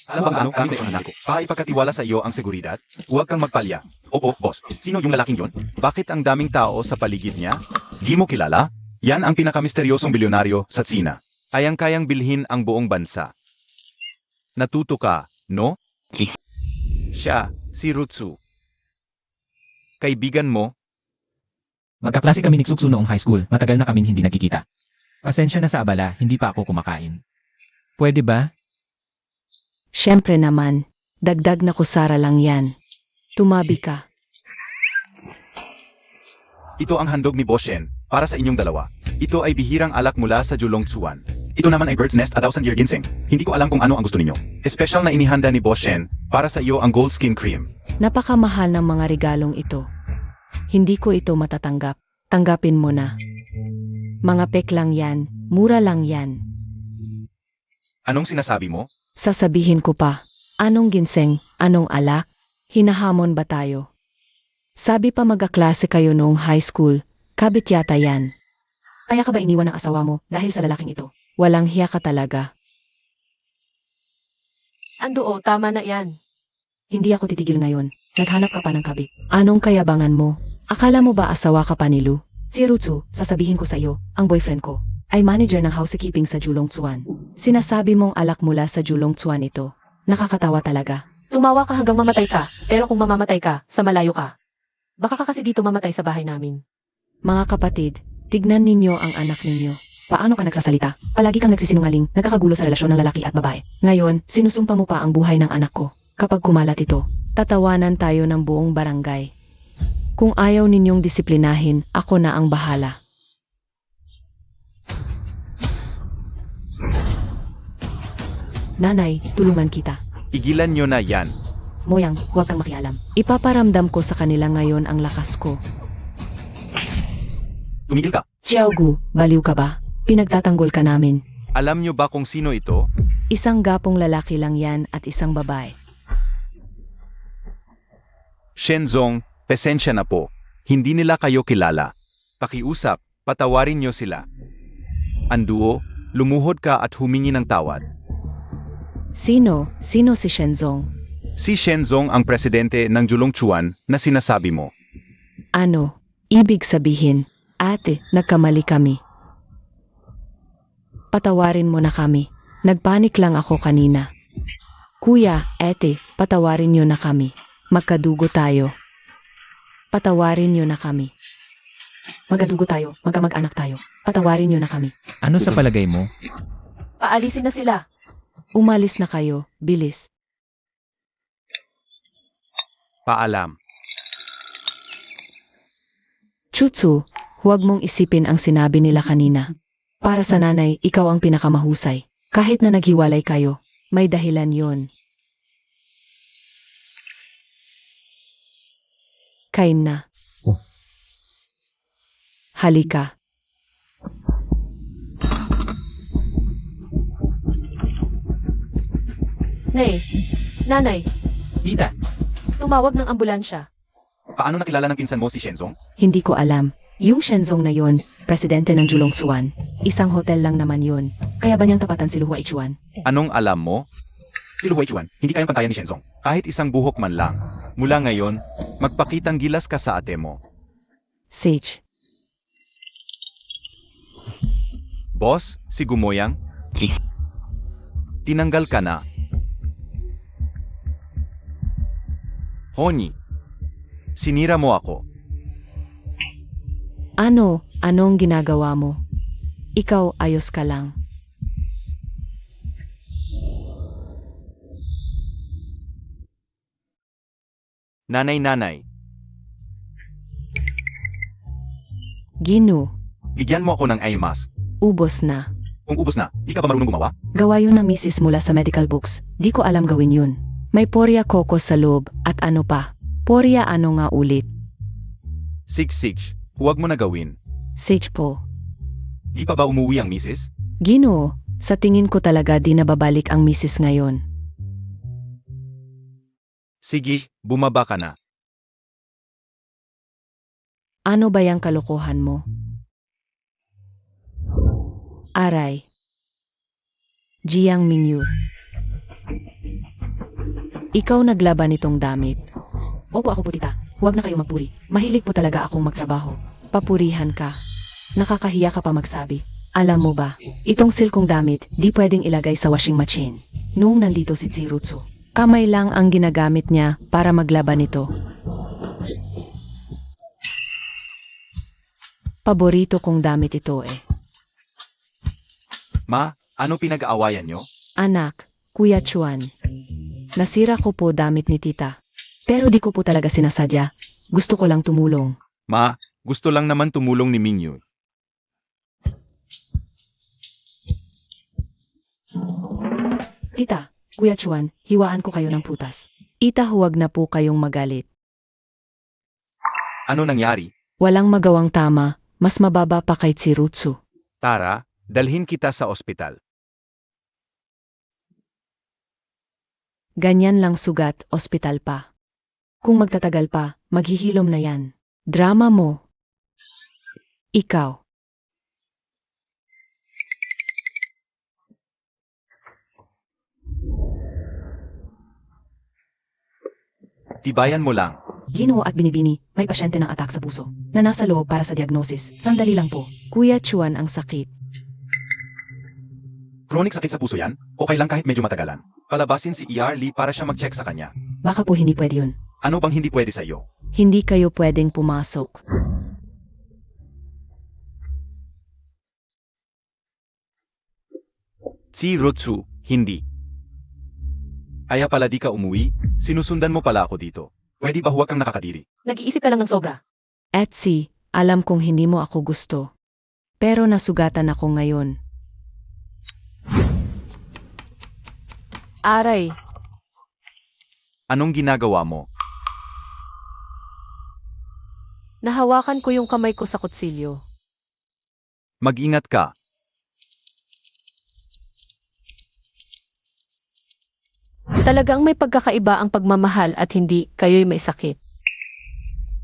Alam ba ano kami na anak ko? Baka ipagkatiwala sa iyo ang seguridad? Huwag kang magpalya. Opo, boss. Sino yung lalaking yon? Bakit ang daming tao sa paligid niya? Di mo kilala? Yan ang pinakamisteryosong bilyonaryo sa Tsina. Kayang-kayang bilhin ang buong bansa. Natuto ka, no? Siya, si Rutsu. Kaibigan mo? Magkaklase kami ni Tsuksu noong high school. Matagal na kaming hindi nagkikita. Pasensya na sa abala, hindi pa ako kumakain. Pwede ba? Siyempre naman, dagdag na kusara lang yan. Tumabi ka. Ito ang handog ni Boss Shen, para sa inyong dalawa. Ito ay bihirang alak mula sa Julongtsuan. Ito naman ay Bird's Nest at 1,000-year ginseng. Hindi ko alam kung ano ang gusto ninyo. Espesyal na inihanda ni Boss Shen, para sa iyo ang gold skin cream. Napakamahal ng mga regalong ito. Hindi ko ito matatanggap. Tanggapin mo na. Mga pek lang yan, mura lang yan. Anong sinasabi mo? Sasabihin ko pa, anong ginseng, anong alak? Hinahamon ba tayo? Sabi pa magkaklase kayo noong high school, kabit yata yan. Kaya ka ba iniwan ng asawa mo dahil sa lalaking ito? Walang hiya ka talaga. Anduo, tama na yan. Hindi ako titigil ngayon. Naghanap ka pa ng kabit. Anong kayabangan mo? Akala mo ba asawa ka pa ni Lu? Si Rutsu, sasabihin ko sa iyo, ang boyfriend ko, ay manager ng housekeeping sa Julongtsuan. Sinasabi mong alak mula sa Julongtsuan ito. Nakakatawa talaga. Tumawa ka hanggang mamatay ka, pero kung mamamatay ka, sa malayo ka. Baka ka kasi dito mamatay sa bahay namin. Mga kapatid, tignan ninyo ang anak ninyo. Paano ka nagsasalita? Palagi kang nagsisinungaling, nagkakagulo sa relasyon ng lalaki at babae. Ngayon, sinusumpa mo pa ang buhay ng anak ko. Kapag kumalat ito, Tatawanan tayo ng buong barangay. Kung ayaw ninyong disiplinahin, ako na ang bahala. nanay, tulungan kita. Igilan nyo na yan. Moyang, huwag kang makialam. Ipaparamdam ko sa kanila ngayon ang lakas ko. Tumigil ka. Xiaogu, baliw ka ba? Pinagtatanggol ka namin. Alam nyo ba kung sino ito? Isang gapong lalaki lang yan at isang babae. Shenzong, pasensya na po. Hindi nila kayo kilala. Pakiusap, patawarin nyo sila. Anduo, lumuhod ka at humingi ng tawad. Sino? Sino si Shenzong? Si Shenzong ang presidente ng Julongtsuan na sinasabi mo. Ano? Ibig sabihin, Ate, nagkamali kami. Patawarin mo na kami. Nagpanik lang ako kanina. Kuya, ate, patawarin niyo na kami. Magkadugo tayo. Patawarin niyo na kami. Magkadugo tayo, magkamag-anak tayo. Patawarin niyo na kami. Ano sa palagay mo? Paalisin na sila. Umalis na kayo, bilis. Paalam. Chutsu, huwag mong isipin ang sinabi nila kanina. Para sa nanay, ikaw ang pinakamahusay. Kahit na naghiwalay kayo, may dahilan yon. Kain na. Halika. Nanay, Tita, tumawag ng ambulansya. Paano nakilala ng pinsan mo si Shenzong? Hindi ko alam. Yung Shenzong na yon, presidente ng Julongsuan. Isang hotel lang naman yon. Kaya ba niyang tapatan si Luhua Ichuan? Anong alam mo? Si Lu Huichuan, hindi kayang pantayan ni Shenzong. Kahit isang buhok man lang. Mula ngayon, magpakitang gilas ka sa ate mo. Sage. Boss, si Gumoyang? Tinanggal ka na. Honey, sinira mo ako. Anong ginagawa mo? Ikaw ayos ka lang. Nanay-nanay, Gino, bigyan mo ako ng eye mask. ubos na. Kung ubos na, di ka ba marunong gumawa? Gawa yun ng misis mula sa medical books. Di ko alam gawin yun. May porya koko sa loob at ano pa. Porya ano nga ulit. Sig, huwag mo na gawin. Sage po. Di pa ba umuwi ang misis? Gino, sa tingin ko talaga di nababalik ang misis ngayon. Sige, bumaba ka na. Ano ba yung kalokohan mo? Aray. Jiang Mingyu. Ikaw naglaban nitong damit. Opo, ako po, tita. Huwag na kayo magpuri. Mahilig po talaga akong magtrabaho. Papurihan ka. Nakakahiya ka pa magsabi. Alam mo ba, itong silkong damit di pwedeng ilagay sa washing machine. Noong nandito si Chirutsu, kamay lang ang ginagamit niya para maglaban nito. Paborito kong damit ito eh. Ma, ano pinag-aawayan nyo? Anak, Kuya Chuan. Nasira ko po damit ni tita. Pero di ko po talaga sinasadya. Gusto ko lang tumulong. Ma, gusto lang naman tumulong ni Mingyu. Tita, Kuya Chuan, hiwaan ko kayo ng prutas. Ita, huwag na po kayong magalit. Ano nangyari? Walang magawang tama, mas mababa pa kay Chirutsu. Tara, dalhin kita sa ospital. Ganyan lang sugat, ospital pa. Kung magtatagal pa, maghihilom na yan. Drama mo. Ikaw. Tibayan mo lang. Ginoo at binibini, may pasyente ng atak sa puso, na nasa loob para sa diagnosis. Sandali lang po. Kuya Chuan ang sakit. Chronic sakit sa puso yan? Okay lang kahit medyo matagalan. Palabasin si ER Lee para siya mag-check sa kanya. Baka po hindi pwede yun. Ano bang hindi pwede sa iyo? Hindi kayo pwedeng pumasok. Si Rotsu, hindi. Kaya pala di ka umuwi, sinusundan mo pala ako dito. Pwede ba huwag kang nakakadiri? Nag-iisip ka lang ng sobra. Etsy, alam kong hindi mo ako gusto. Pero nasugatan ako ngayon. Aray, Anong ginagawa mo? nahawakan ko yung kamay ko sa kutsilyo. Mag-ingat ka. Talagang may pagkakaiba ang pagmamahal at hindi kayo'y may sakit.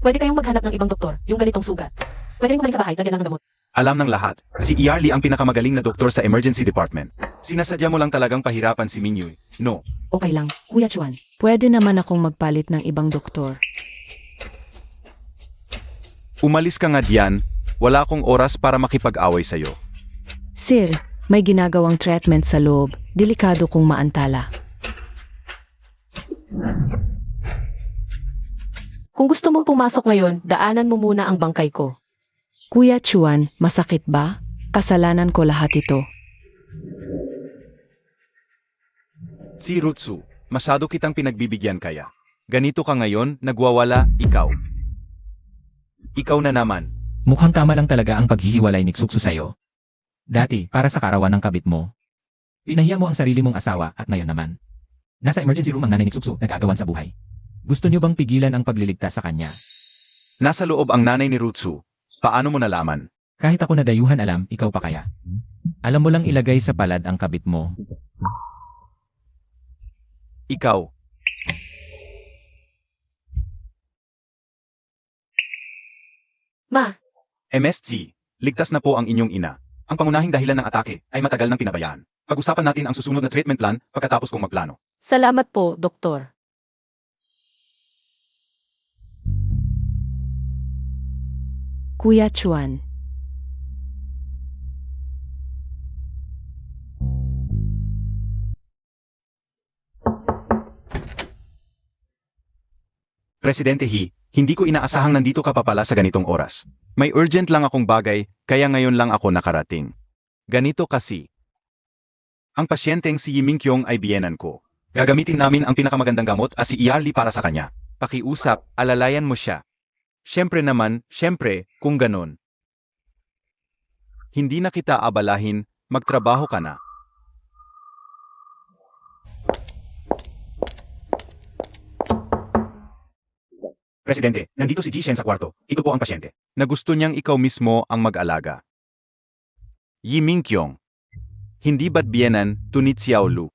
Pwede kayong maghanap ng ibang doktor, yung ganitong sugat. Pwede rin kumain sa bahay, lagyan lang ng gamot. Alam ng lahat, si ER Lee ang pinakamagaling na doktor sa emergency department. Sinasadya mo lang talagang pahirapan si Mingyu. No. Okay lang, Kuya Chuan. Pwede naman akong magpalit ng ibang doktor. Umalis ka nga diyan, Wala akong oras para makipag-away sa'yo. Sir, may ginagawang treatment sa loob. Delikado kung maantala. Kung gusto mong pumasok ngayon, daanan mo muna ang bangkay ko. Kuya Chuan, masakit ba? Kasalanan ko lahat ito. Si Rutsu, masyado kitang pinagbibigyan kaya. Ganito ka ngayon, nagwawala, ikaw. Ikaw na naman. Mukhang tama lang talaga ang paghihiwalay ni Tsuksu sa'yo. Dati, para sa karawan ng kabit mo. Pinahiya mo ang sarili mong asawa at ngayon naman. Nasa emergency room ang nanay ni Tsuksu nag-agawan sa buhay. Gusto niyo bang pigilan ang pagliligtas sa kanya? Nasa loob ang nanay ni Rutsu. Paano mo nalaman? Kahit ako na dayuhan alam, ikaw pa kaya. Alam mo lang ilagay sa palad ang kabit mo. Ikaw. Ma, MSG, ligtas na po ang inyong ina. Ang pangunahing dahilan ng atake ay matagal nang pinabayaan. Pag-usapan natin ang susunod na treatment plan pagkatapos kong magplano. salamat po, Doktor. Kuya Chuan, Presidente He, hindi ko inaasahang nandito ka pa pala sa ganitong oras. May urgent lang akong bagay, kaya ngayon lang ako nakarating. Ganito kasi. Ang pasyenteng si Yimingkyong ay biyenan ko. Gagamitin namin ang pinakamagandang gamot at si Iyarli para sa kanya. Pakiusap, alalayan mo siya. Siyempre naman, kung ganon. Hindi na kita abalahin, magtrabaho ka na. Presidente, nandito si Jishen sa kwarto. Ito po ang pasyente. Na gusto niyang ikaw mismo ang mag-alaga. Yimingkyong. Hindi ba't biyenan, tunit Xiaolu?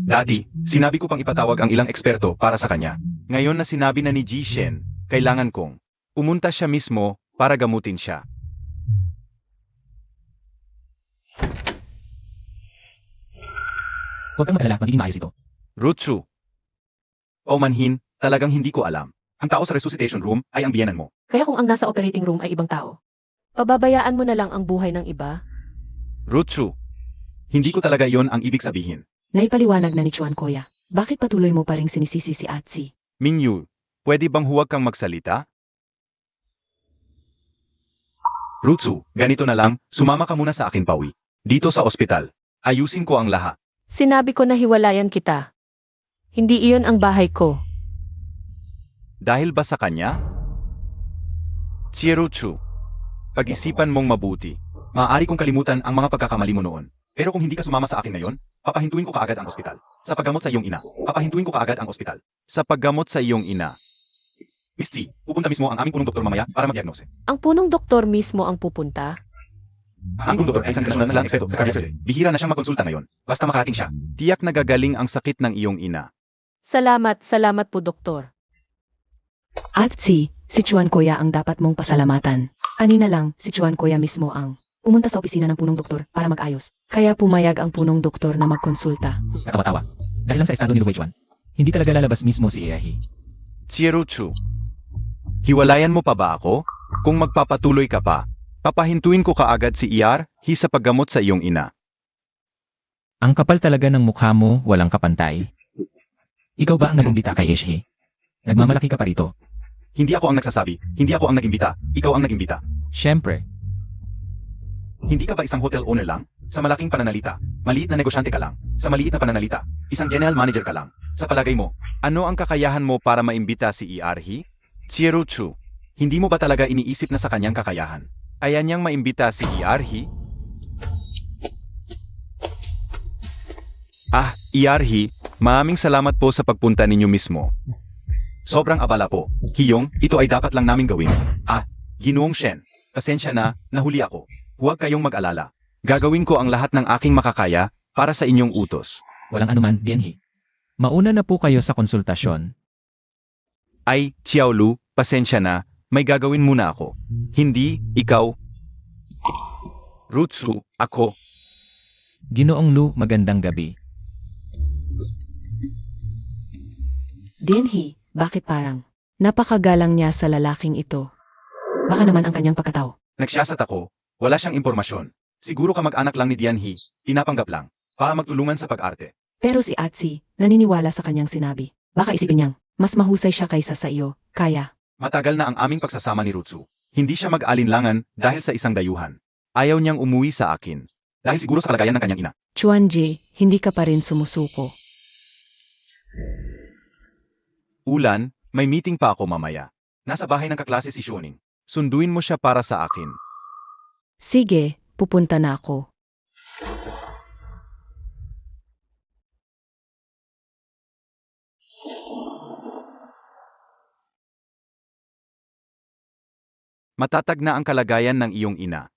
Dati, sinabi ko pang ipatawag ang ilang eksperto para sa kanya. Ngayon na sinabi na ni Jishen, kailangan kong pumunta siya mismo para gamutin siya. Huwag kang mag-alala, magiging maayos ito. Rutsu. O manhin, talagang hindi ko alam. Ang tao sa resuscitation room ay ang biyenan mo. Kaya kung ang nasa operating room ay ibang tao, pababayaan mo na lang ang buhay ng iba? Rutsu. Hindi ko talaga iyon ang ibig sabihin. naipaliwanag na ni Chuan Kuya. Bakit patuloy mo pa ring sinisisi si Atsi? Mingyu, pwede bang huwag kang magsalita? Rutsu, ganito na lang, sumama ka muna sa akin pawi. Dito sa ospital. Ayusin ko ang lahat. Sinabi ko na hiwalayan kita. Hindi iyon ang bahay ko. Dahil ba sa kanya? Chirutsu, pag-isipan mong mabuti. Maaari kong kalimutan ang mga pagkakamali mo noon. Pero kung hindi ka sumama sa akin ngayon, papahintuin ko kaagad ang ospital. Sa paggamot sa iyong ina, papahintuin ko kaagad ang ospital. Sa paggamot sa iyong ina. Miss Chi, pupunta mismo ang aming punong doktor mamaya para mag-diagnose. Ang punong doktor mismo ang pupunta. Ang aming punong doktor ay isang national na eksperto sa cardiac surgery. Bihira na siyang magkonsulta ngayon. Basta makarating siya. Tiyak na gagaling ang sakit ng iyong ina. Salamat po, Doktor. Atsi, si Chuan Kuya ang dapat mong pasalamatan. Kanina lang, si Chuan Kuya mismo ang pumunta sa opisina ng punong doktor para mag-ayos. Kaya pumayag ang punong doktor na magkonsulta. Katawa-tawa. Dahil lang sa estado ni Wei Chuan, hindi talaga lalabas mismo si Eahi. Chirutsu, hiwalayan mo pa ba ako? Kung magpapatuloy ka pa, papahintuin ko kaagad si Hi sa paggamot sa iyong ina. Ang kapal talaga ng mukha mo, walang kapantay. Ikaw ba ang nag-imbita kay Eahi? Nagmamalaki ka pa rito. Hindi ako ang nagsasabi, hindi ako ang nag-imbita, ikaw ang nag-imbita. Siyempre, Hindi ka ba isang hotel owner lang? Sa malaking pananalita, maliit na negosyante ka lang. Sa maliit na pananalita, isang general manager ka lang. Sa palagay mo, ano ang kakayahan mo para maimbita si Hi? Chirutsu, hindi mo ba talaga iniisip na sa kanyang kakayahan? Ayan niyang maimbita si Hi? Hi, maraming salamat po sa pagpunta ninyo mismo. Sobrang abala po. Hiyong, ito ay dapat lang namin gawin. Ginoong Shen, pasensya na, nahuli ako. Huwag kayong mag-alala. Gagawin ko ang lahat ng aking makakaya para sa inyong utos. walang anuman, Dienhi. Mauna na po kayo sa konsultasyon. Xiaolu, pasensya na, may gagawin muna ako. Hindi, ikaw. Rutsu, ako. Ginoong Lu, magandang gabi. Dinhi, bakit parang napakagalang niya sa lalaking ito? Baka naman ang kanyang pagkatao. Nagsiyasat ako, wala siyang impormasyon. Siguro kamag-anak lang ni Dianhee, pinapanggap lang, para magtulungan sa pag-arte. Pero si Atsi, naniniwala sa kanyang sinabi. Baka isipin niyang, mas mahusay siya kaysa sa iyo, kaya. Matagal na ang aming pagsasama ni Rutsu. Hindi siya mag-alinlangan dahil sa isang dayuhan. Ayaw niyang umuwi sa akin. Dahil siguro sa kalagayan ng kanyang ina. Chuanji, hindi ka pa rin sumusuko. Ulan, may meeting pa ako mamaya. Nasa bahay ng kaklase si Shoning. Sunduin mo siya para sa akin. Sige, pupunta na ako. Matatag na ang kalagayan ng iyong ina.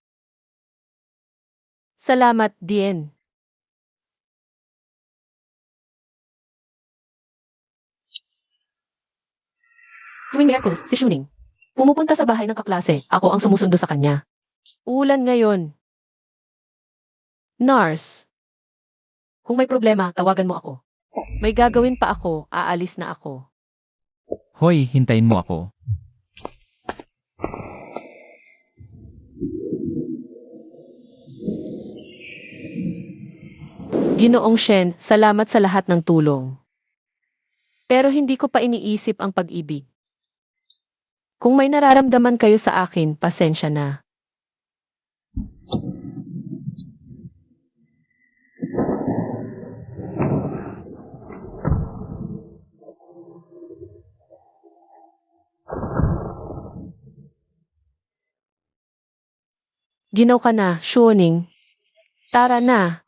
Salamat, Dien. Tuwing Miyerkules, si Shuning. Pumupunta sa bahay ng kaklase, ako ang sumusundo sa kanya. Ulan ngayon. Nars. Kung may problema, tawagan mo ako. May gagawin pa ako, aalis na ako. Hoy, hintayin mo ako. Ginoong Shen, salamat sa lahat ng tulong. Pero hindi ko pa iniisip ang pag-ibig. Kung may nararamdaman kayo sa akin, pasensya na. Ginaw ka na, Shuning. Tara na.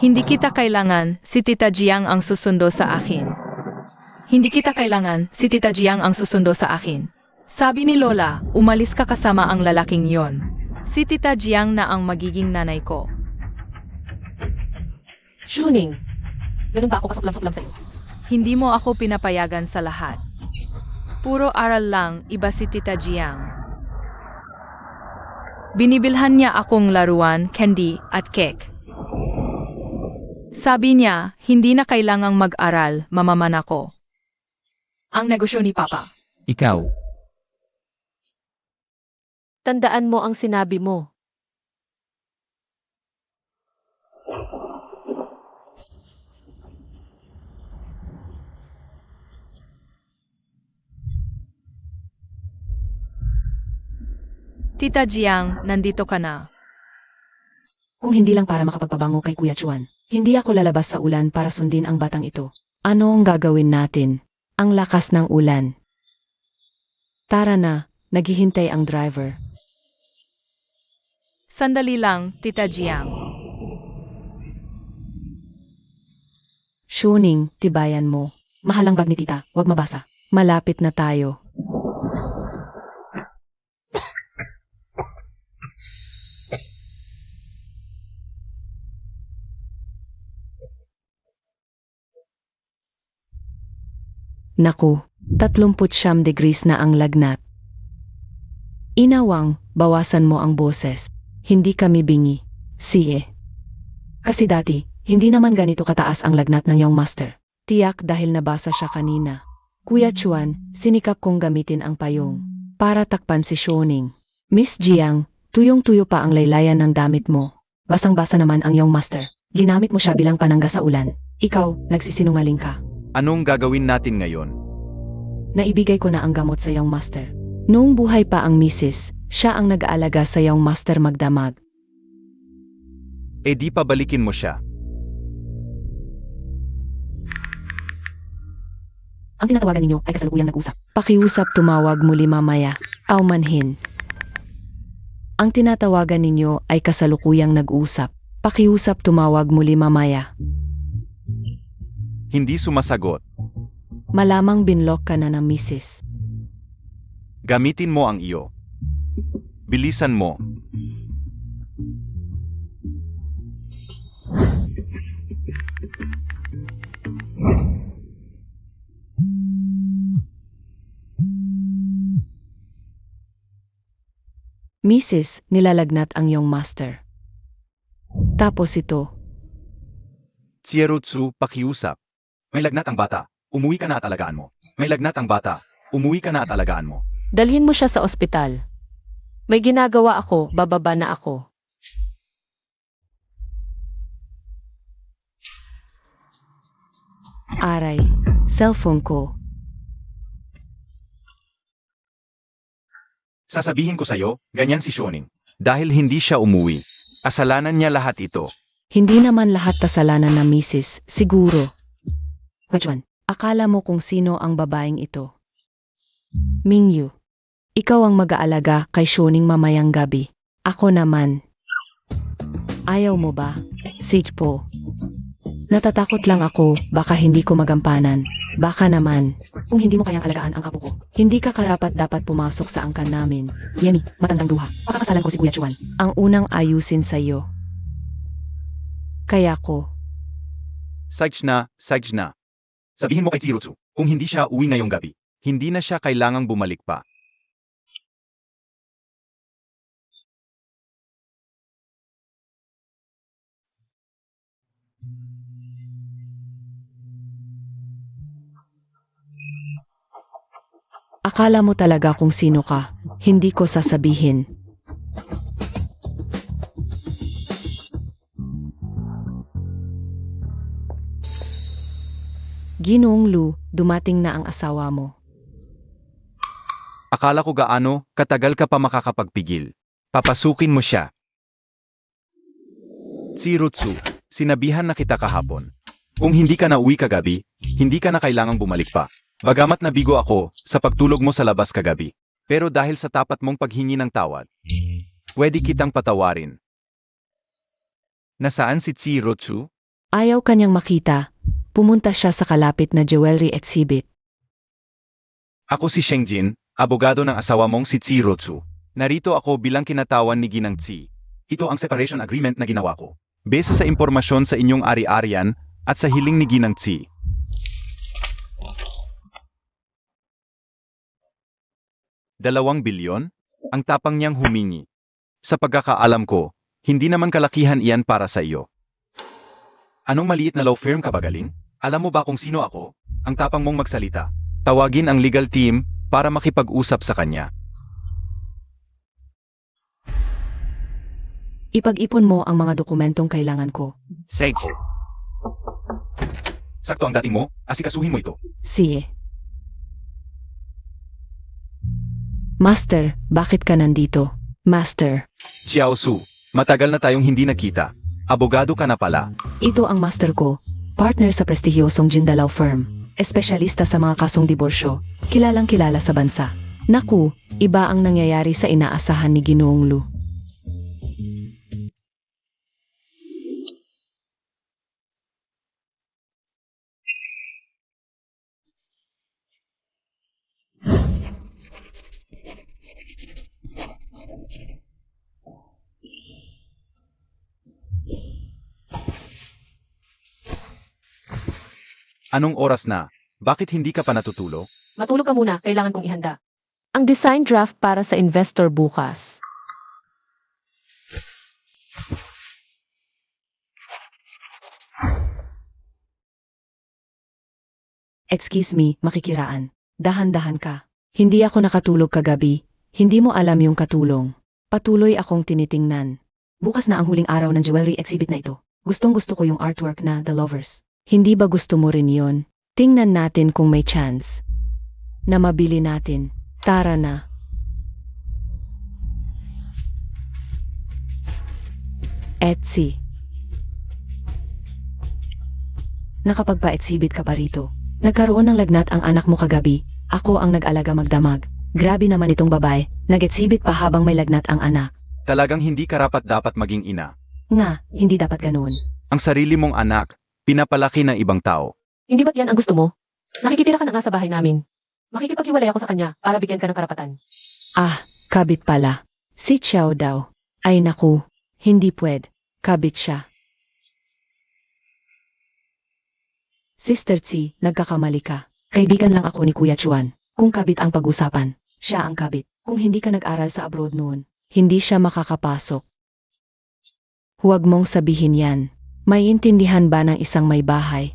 Hindi kita kailangan, si Tita Jiang ang susundo sa akin. Hindi kita kailangan, si Tita Jiang ang susundo sa akin. Sabi ni Lola, umalis ka kasama ang lalaking yon. Si Tita Jiang na ang magiging nanay ko. Shuning. Ganun ba ako kasuklam-suklam sa'yo? Hindi mo ako pinapayagan sa lahat. Puro aral lang, iba si Tita Jiang. Binibilhan niya akong laruan, candy, at cake. Sabi niya, hindi na kailangang mag-aral, mamaman ako. Ang negosyo ni Papa. Ikaw, Tandaan mo ang sinabi mo. Tita Jiang, nandito ka na. Kung hindi lang para makapagpabango kay Kuya Chuan, hindi ako lalabas sa ulan para sundin ang batang ito. Ano ang gagawin natin? Ang lakas ng ulan. Tara na, naghihintay ang driver. Sandali lang, Tita Jiang. Shuning, tibayan mo. Mahal ang bag ni tita, wag mabasa. Malapit na tayo. Naku, 39 degrees na ang lagnat. Inawang, bawasan mo ang boses. Hindi kami bingi. Sige. Kasi dati, hindi naman ganito kataas ang lagnat ng iyong master. Tiyak dahil nabasa siya kanina. Kuya Chuan, sinikap kong gamitin ang payong para takpan si Shoning. Miss Jiang, tuyong-tuyo pa ang laylayan ng damit mo. Basang-basa naman ang iyong master. Ginamit mo siya bilang panangga sa ulan. Ikaw, nagsisinungaling ka. Anong gagawin natin ngayon? Naibigay ko na ang gamot sa iyong master. Noong buhay pa ang misis, siya ang nag-aalaga sa iyong master magdamag. E di pabalikin mo siya. Ang tinatawagan ninyo ay kasalukuyang nag-usap. Pakiusap tumawag muli mamaya. Paumanhin. Ang tinatawagan ninyo ay kasalukuyang nag-usap. Pakiusap tumawag muli mamaya. Hindi sumasagot. Malamang binlock ka na ng misis. Gamitin mo ang iyo. Bilisan mo. Misis, nilalagnat ang iyong master. Tapos ito, Chierutsu, pakiusap. May lagnat ang bata. Umuwi ka na at alagaan mo. May lagnat ang bata. Umuwi ka na at alagaan mo. Dalhin mo siya sa ospital. May ginagawa ako, bababa na ako. Aray, cellphone ko. Sasabihin ko sa'yo, ganyan si Shoning. Dahil hindi siya umuwi. Kasalanan niya lahat ito. Hindi naman lahat kasalanan na misis, siguro. Juan, akala mo kung sino ang babaeng ito? Mingyu, ikaw ang mag-aalaga kay Shoning mamayang gabi. Ako naman. Ayaw mo ba? Sige po. Natatakot lang ako, baka hindi ko magampanan. Baka naman. Kung hindi mo kayang alagaan ang apo ko, hindi ka karapat dapat pumasok sa angkan namin. Yemi, matandang duha. Pakakasalan ko si Kuya Chuan. Ang unang ayusin sa'yo. Kaya ko. Sige na. Sabihin mo kay Chirutsu, kung hindi siya uwi ngayong gabi, hindi na siya kailangang bumalik pa. Akala mo talaga kung sino ka, hindi ko sasabihin. Ginoong Lu, dumating na ang asawa mo. Akala ko gaano, katagal ka pa makakapagpigil. Papasukin mo siya. Chirutsu, sinabihan na kita kahapon. Kung hindi ka na uwi kagabi, hindi ka na kailangang bumalik pa. Bagamat nabigo ako sa pagtulog mo sa labas kagabi. Pero dahil sa tapat mong paghingi ng tawad, pwede kitang patawarin. Nasaan si Chirutsu? Ayaw kanyang makita. Pumunta siya sa kalapit na jewelry exhibit. Ako si Shengjin, abogado ng asawa mong si Chirutsu. Narito ako bilang kinatawan ni Ginang Chi. Ito ang separation agreement na ginawa ko. Base sa impormasyon sa inyong ari-arian at sa hiling ni Ginang Chi. $2 bilyon? Ang tapang niyang humingi. Sa pagkakaalam ko, hindi naman kalakihan iyan para sa iyo. Anong maliit na law firm ka ba galing? Alam mo ba kung sino ako? Ang tapang mong magsalita. Tawagin ang legal team para makipag-usap sa kanya. Ipag-ipon mo ang mga dokumentong kailangan ko. Sage. Sakto ang dating mo, asikasuhin mo ito. Sige. Master, bakit ka nandito? Master, Xiao Su, matagal na tayong hindi nakita. Abogado ka na pala. ito ang master ko. Partner sa prestihiyosong Jinda Law Firm. Espesyalista sa mga kasong diborsyo. Kilalang kilala sa bansa. Naku, iba ang nangyayari sa inaasahan ni Ginoong Lu. Anong oras na? Bakit hindi ka pa natutulog? Matulog ka muna, kailangan kong ihanda. Ang design draft para sa investor bukas. Excuse me, makikiraan. Dahan-dahan ka. Hindi ako nakatulog kagabi. Hindi mo alam yung katulong. Patuloy akong tinitingnan. Bukas na ang huling araw ng jewelry exhibit na ito. Gustong-gusto ko yung artwork na The Lovers. Hindi ba gusto mo rin yon? Tingnan natin kung may chance na mabili natin. Tara na. Etsy. Nakapagpa-exhibit ka pa rito. Nagkaroon ng lagnat ang anak mo kagabi. Ako ang nag-alaga magdamag. Grabe naman itong babae. Nag-exhibit pa habang may lagnat ang anak. Talagang hindi karapat dapat maging ina. Nga, hindi dapat ganoon. Ang sarili mong anak, pinapalaki ng ibang tao. Hindi ba't yan ang gusto mo? Nakikitira ka na nga sa bahay namin. Makikipaghiwalay ako sa kanya para bigyan ka ng karapatan. Ah, kabit pala. Si Xiao daw. Ay naku, hindi pwede. Kabit siya. Sister Tsi, nagkakamali ka. Kaibigan lang ako ni Kuya Chuan. Kung kabit ang pag-usapan, siya ang kabit. Kung hindi ka nag-aral sa abroad noon, hindi siya makakapasok. Huwag mong sabihin yan. May intindihan ba ng isang may bahay?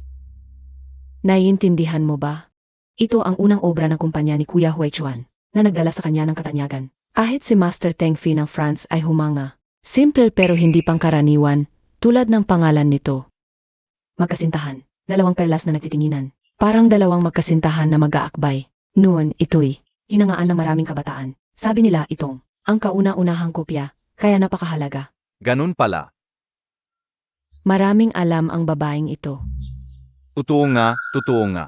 Naiintindihan mo ba? Ito ang unang obra ng kumpanya ni Kuya Hui Chuan. na nagdala sa kanya ng katanyagan. Kahit si Master Teng Fi ng France ay humanga. Simple pero hindi pangkaraniwan, tulad ng pangalan nito. Magkasintahan, dalawang perlas na nagtitinginan. Parang dalawang magkasintahan na mag-aakbay. Noon, ito'y hinangaan ng maraming kabataan. Sabi nila itong ang kauna-unahang kopya, kaya napakahalaga. Ganun pala. Maraming alam ang babaeng ito. Totoo nga, totoo nga.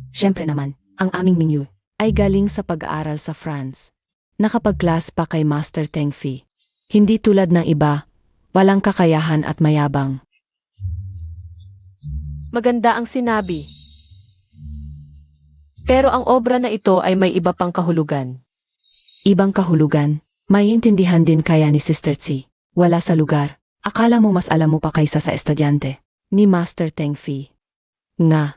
Siyempre naman, ang aming Mingyu ay galing sa pag-aaral sa France. Nakapag-class pa kay Master Teng Fi. Hindi tulad ng iba, walang kakayahan at mayabang. Maganda ang sinabi. Pero ang obra na ito ay may iba pang kahulugan. Ibang kahulugan, maiintindihan din kaya ni Sister Tsi. Wala sa lugar. Akala mo mas alam mo pa kaysa sa estudyante ni Master Teng Fi. Nga,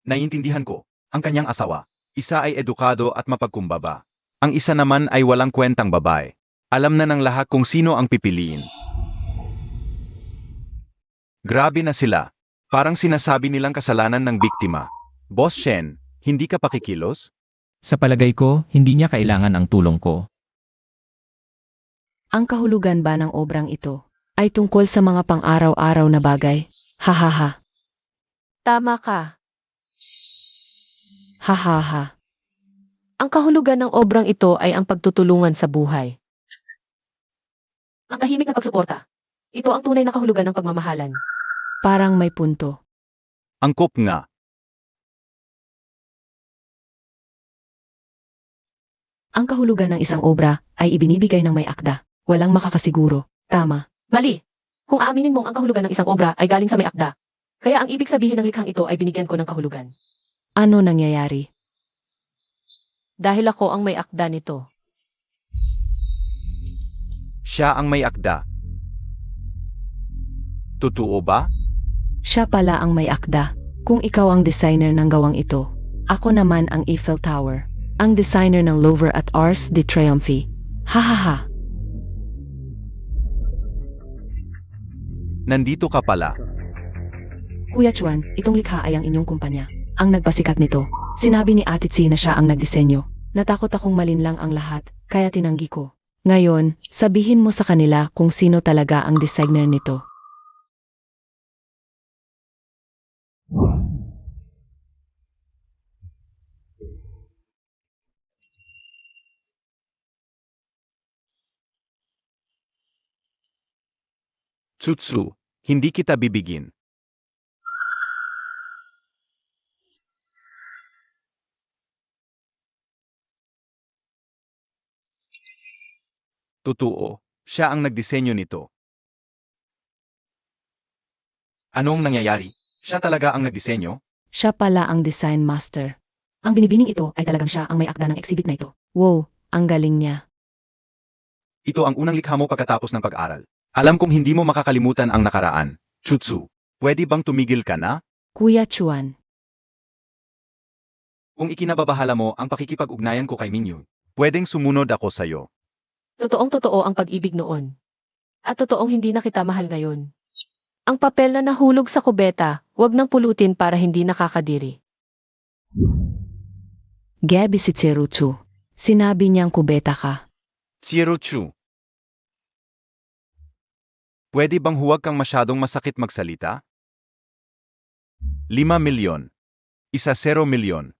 Naiintindihan ko. Ang kanyang asawa. Isa ay edukado at mapagkumbaba. Ang isa naman ay walang kwentang babae. Alam na ng lahat kung sino ang pipiliin. Grabe na sila. Parang sinasabi nilang kasalanan ng biktima. Boss Shen, hindi ka pakikilos? Sa palagay ko, hindi niya kailangan ang tulong ko. ang kahulugan ba ng obrang ito ay tungkol sa mga pang-araw-araw na bagay? Hahaha. Tama ka. Hahaha. Ang kahulugan ng obrang ito ay ang pagtutulungan sa buhay. Ang tahimik na pagsuporta. Ito ang tunay na kahulugan ng pagmamahalan. Parang may punto. Angkop nga. Ang kahulugan ng isang obra ay ibinibigay ng may akda. Walang makakasiguro. Tama. Mali. Kung aaminin mong ang kahulugan ng isang obra ay galing sa may akda, kaya ang ibig sabihin ng likhang ito ay binigyan ko ng kahulugan. Ano nangyayari? Dahil ako ang may akda nito. Siya ang may akda. Totoo ba? Siya pala ang may akda. Kung ikaw ang designer ng gawang ito, ako naman ang Eiffel Tower. Ang designer ng Louvre at Ars de Triomphe. Hahaha. Nandito ka pala. Kuya Chuan, itong likha ay ang inyong kumpanya. Ang nagpasikat nito. Sinabi ni Ate Tsi na siya ang nagdisenyo. Natakot akong malinlang ang lahat, kaya tinanggi ko. Ngayon, sabihin mo sa kanila kung sino talaga ang designer nito. Tsutsu, hindi kita bibigin. Totoo, siya ang nagdisenyo nito. Anong nangyayari? Siya talaga ang nagdisenyo? Siya pala ang design master. Ang binibining ito ay talagang siya ang may akda ng exhibit na ito. Wow, ang galing niya. Ito ang unang likha mo pagkatapos ng pag-aral. Alam kong hindi mo makakalimutan ang nakaraan. Tsutsu, pwede bang tumigil ka na? Kuya Chuan, Kung ikinababahala mo ang pakikipag-ugnayan ko kay Minyu, pwedeng sumunod ako sa'yo. Totoong-totoo ang pag-ibig noon. At totoong hindi na kita mahal ngayon. Ang papel na nahulog sa kubeta, wag nang pulutin para hindi nakakadiri. Gabi si Tserutsu. Sinabi niyang kubeta ka. Tsirutsu. Pwede bang huwag kang masyadong masakit magsalita? 5 milyon. 10 milyon.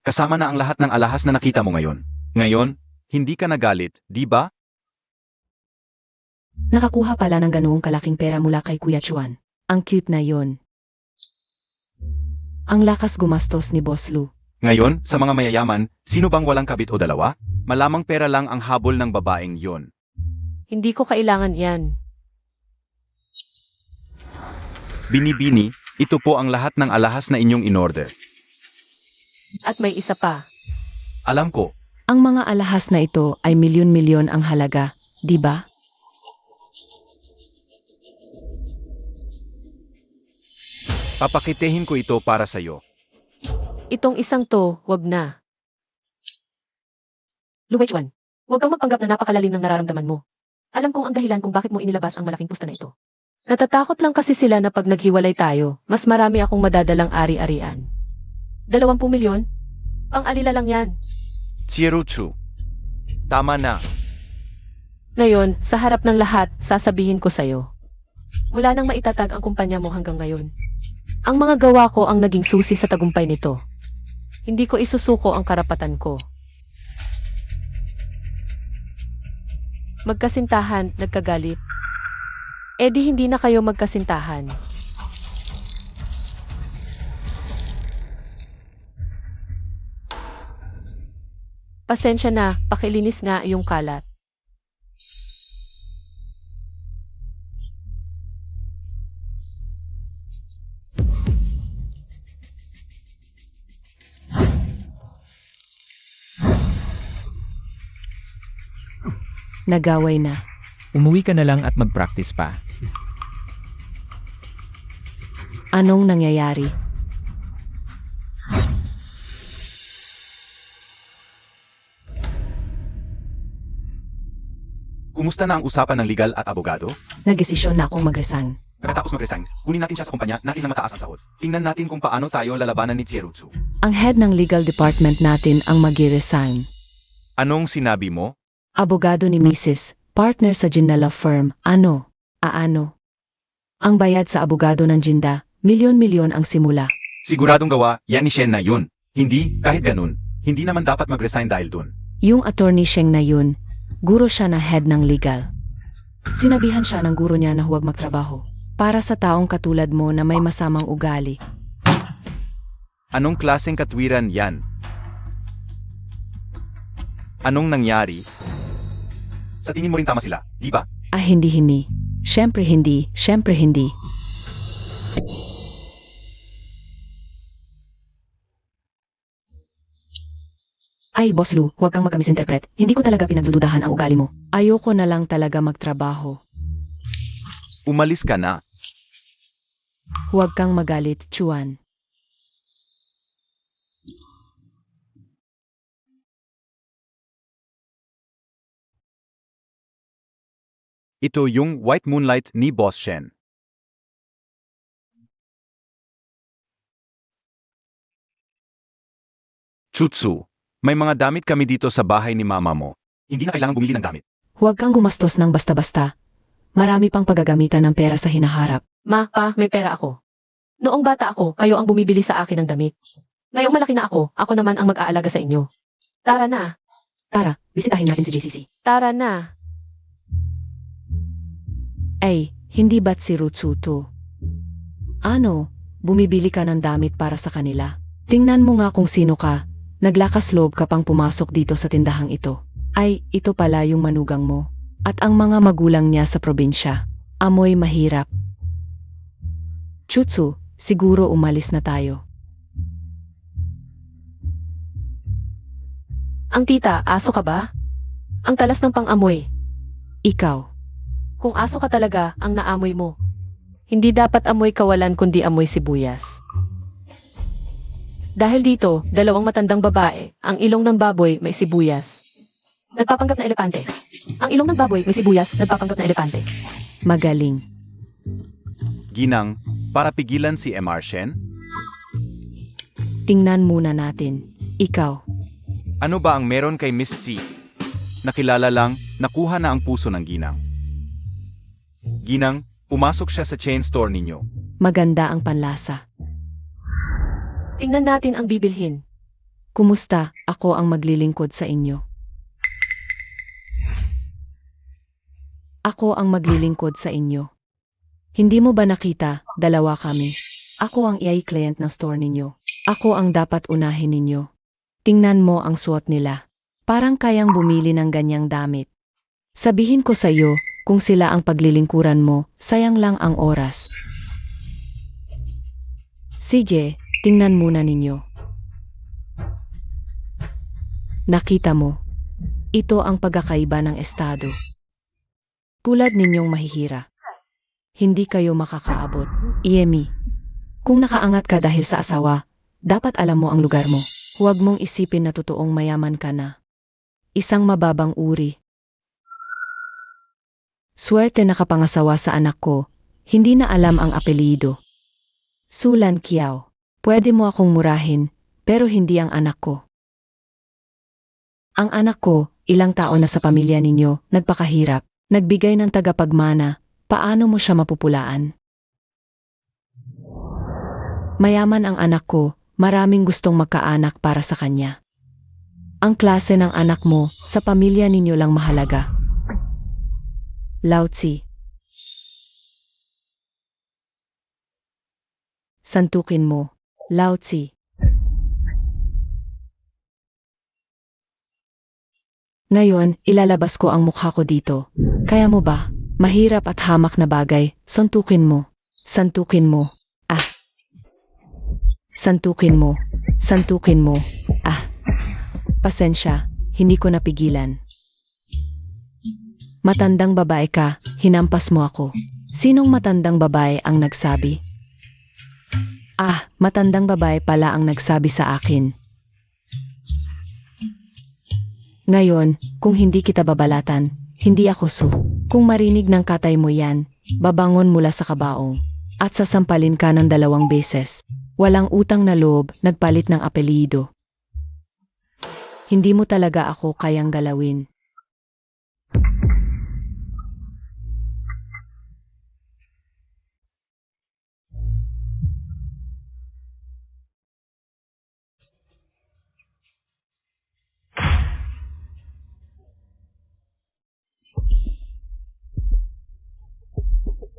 Kasama na ang lahat ng alahas na nakita mo ngayon. Ngayon, hindi ka nagalit, di ba? Nakakuha pala ng ganoong kalaking pera mula kay Kuya Chuan. Ang cute na yon. Ang lakas gumastos ni Boss Lu. Ngayon, sa mga mayayaman, sino bang walang kabit o dalawa? Malamang pera lang ang habol ng babaeng yon. Hindi ko kailangan yan. Binibini, ito po ang lahat ng alahas na inyong inorder. At may isa pa. Alam ko, Ang mga alahas na ito ay milyon-milyon ang halaga, di ba? papakitehin ko ito para sa'yo. Itong isang to, wag na. Luwei-chuan, huwag kang magpanggap na napakalalim ng nararamdaman mo. Alam kong ang dahilan kung bakit mo inilabas ang malaking pusta na ito. Natatakot lang kasi sila na pag naghiwalay tayo, mas marami akong madadalang ari-arian. 20 milyon? Pang-alila lang yan. Chieruchu. Tama na. Ngayon, sa harap ng lahat, sasabihin ko sa'yo. Wala nang maitatag ang kumpanya mo hanggang ngayon. Ang mga gawa ko ang naging susi sa tagumpay nito. Hindi ko isusuko ang karapatan ko. Magkasintahan, nagkagalit. E di hindi na kayo magkasintahan. Pasensya na, pakilinis nga yung kalat. Nagaway na. Umuwi ka na lang at mag-practice pa. Anong nangyayari? Kumusta na ang usapan ng legal at abogado? Nagdesisyon na akong mag-resign. Pagkatapos mag-resign, kunin natin siya sa kumpanya natin ng mataas ang sahod. Tingnan natin kung paano tayo lalabanan ni Chierutsu. Ang head ng legal department natin ang mag-resign. Anong sinabi mo? Abogado ni Mrs. Partner sa Jinda Law Firm. Ano? Aano? Ang bayad sa abogado ng Jinda, milyon-milyon ang simula. Siguradong gawa, yan ni Shen na yun. Hindi, kahit ganun, hindi naman dapat mag-resign dahil dun. Yung attorney Sheng na yun, guro siya na head ng legal. Sinabihan siya ng guro niya na huwag magtrabaho. Para sa taong katulad mo na may masamang ugali. Anong klaseng katwiran yan? Anong nangyari? Sa tingin mo rin tama sila, di ba? Ah, hindi. Siyempre hindi. Ay, Boss Lou, huwag kang magka-misinterpret. Hindi ko talaga pinagdududahan ang ugali mo. Ayoko na lang talaga magtrabaho. Umalis ka na. Huwag kang magalit, Chuan. Ito yung White Moonlight ni Boss Shen. Chutsu, may mga damit kami dito sa bahay ni mama mo. Hindi na kailangan bumili ng damit. Huwag kang gumastos ng basta-basta. Marami pang paggagamitan ng pera sa hinaharap. Ma, pa, may pera ako. Noong bata ako, kayo ang bumibili sa akin ng damit. Ngayong malaki na ako naman ang mag-aalaga sa inyo. Tara na. Tara, bisitahin natin si JCC. Tara na. Ay, hindi ba't si Rutsu to? Ano, bumibili ka ng damit para sa kanila? Tingnan mo nga kung sino ka. Naglakas loob ka pang pumasok dito sa tindahang ito. Ay, ito pala yung manugang mo. At ang mga magulang niya sa probinsya. Amoy mahirap. Chutsu, siguro umalis na tayo. Ang tita, aso ka ba? Ang talas ng pang-amoy. Ikaw. Kung aso ka talaga, ang naamoy mo. Hindi dapat amoy kawalan kundi amoy sibuyas. Dahil dito, dalawang matandang babae, ang ilong ng baboy may sibuyas. Nagpapanggap na elepante. Ang ilong ng baboy may sibuyas, nagpapanggap na elepante. Magaling. Ginang, para pigilan si MR Shen? Tingnan muna natin. Ikaw. Ano ba ang meron kay Miss Tsi? Nakilala lang, nakuha na ang puso ng Ginang. Ginang, pumasok siya sa chain store ninyo. Maganda ang panlasa. Tingnan natin ang bibilhin. Kumusta? Ako ang maglilingkod sa inyo. Ako ang maglilingkod sa inyo. Hindi mo ba nakita, dalawa kami. Ako ang AI client ng store ninyo. Ako ang dapat unahin ninyo. Tingnan mo ang suot nila. Parang kayang bumili ng ganyang damit. Sabihin ko sa iyo, kung sila ang paglilingkuran mo, sayang lang ang oras. Sige, tingnan muna ninyo. Nakita mo, ito ang pagkakaiba ng estado. Tulad ninyong mahihira. Hindi kayo makakaabot. Iemi, kung nakaangat ka dahil sa asawa, dapat alam mo ang lugar mo. Huwag mong isipin na totoong mayaman ka na. Isang mababang uri. Swerte nakapangasawa sa anak ko, hindi na alam ang apelyido. Sulan Kiao. Pwede mo akong murahin, pero hindi ang anak ko. Ang anak ko, ilang taon na sa pamilya ninyo, nagpakahirap, nagbigay ng tagapagmana, paano mo siya mapupulaan? Mayaman ang anak ko, maraming gustong magkaanak para sa kanya. Ang klase ng anak mo, sa pamilya ninyo lang mahalaga. Lao Tzu. Santukin mo, Lao Tzu. Ngayon, ilalabas ko ang mukha ko dito. Kaya mo ba? Mahirap at hamak na bagay, santukin mo. Santukin mo. Ah. Santukin mo. Santukin mo. Ah. Pasensya, hindi ko napigilan. Matandang babae ka, hinampas mo ako. Sinong matandang babae ang nagsabi? Ah, matandang babae pala ang nagsabi sa akin. Ngayon, kung hindi kita babalatan, hindi ako Kung marinig ng katay mo yan, babangon mula sa kabaong. At sasampalin ka ng 2 beses. Walang utang na loob, nagpalit ng apelyido. Hindi mo talaga ako kayang galawin.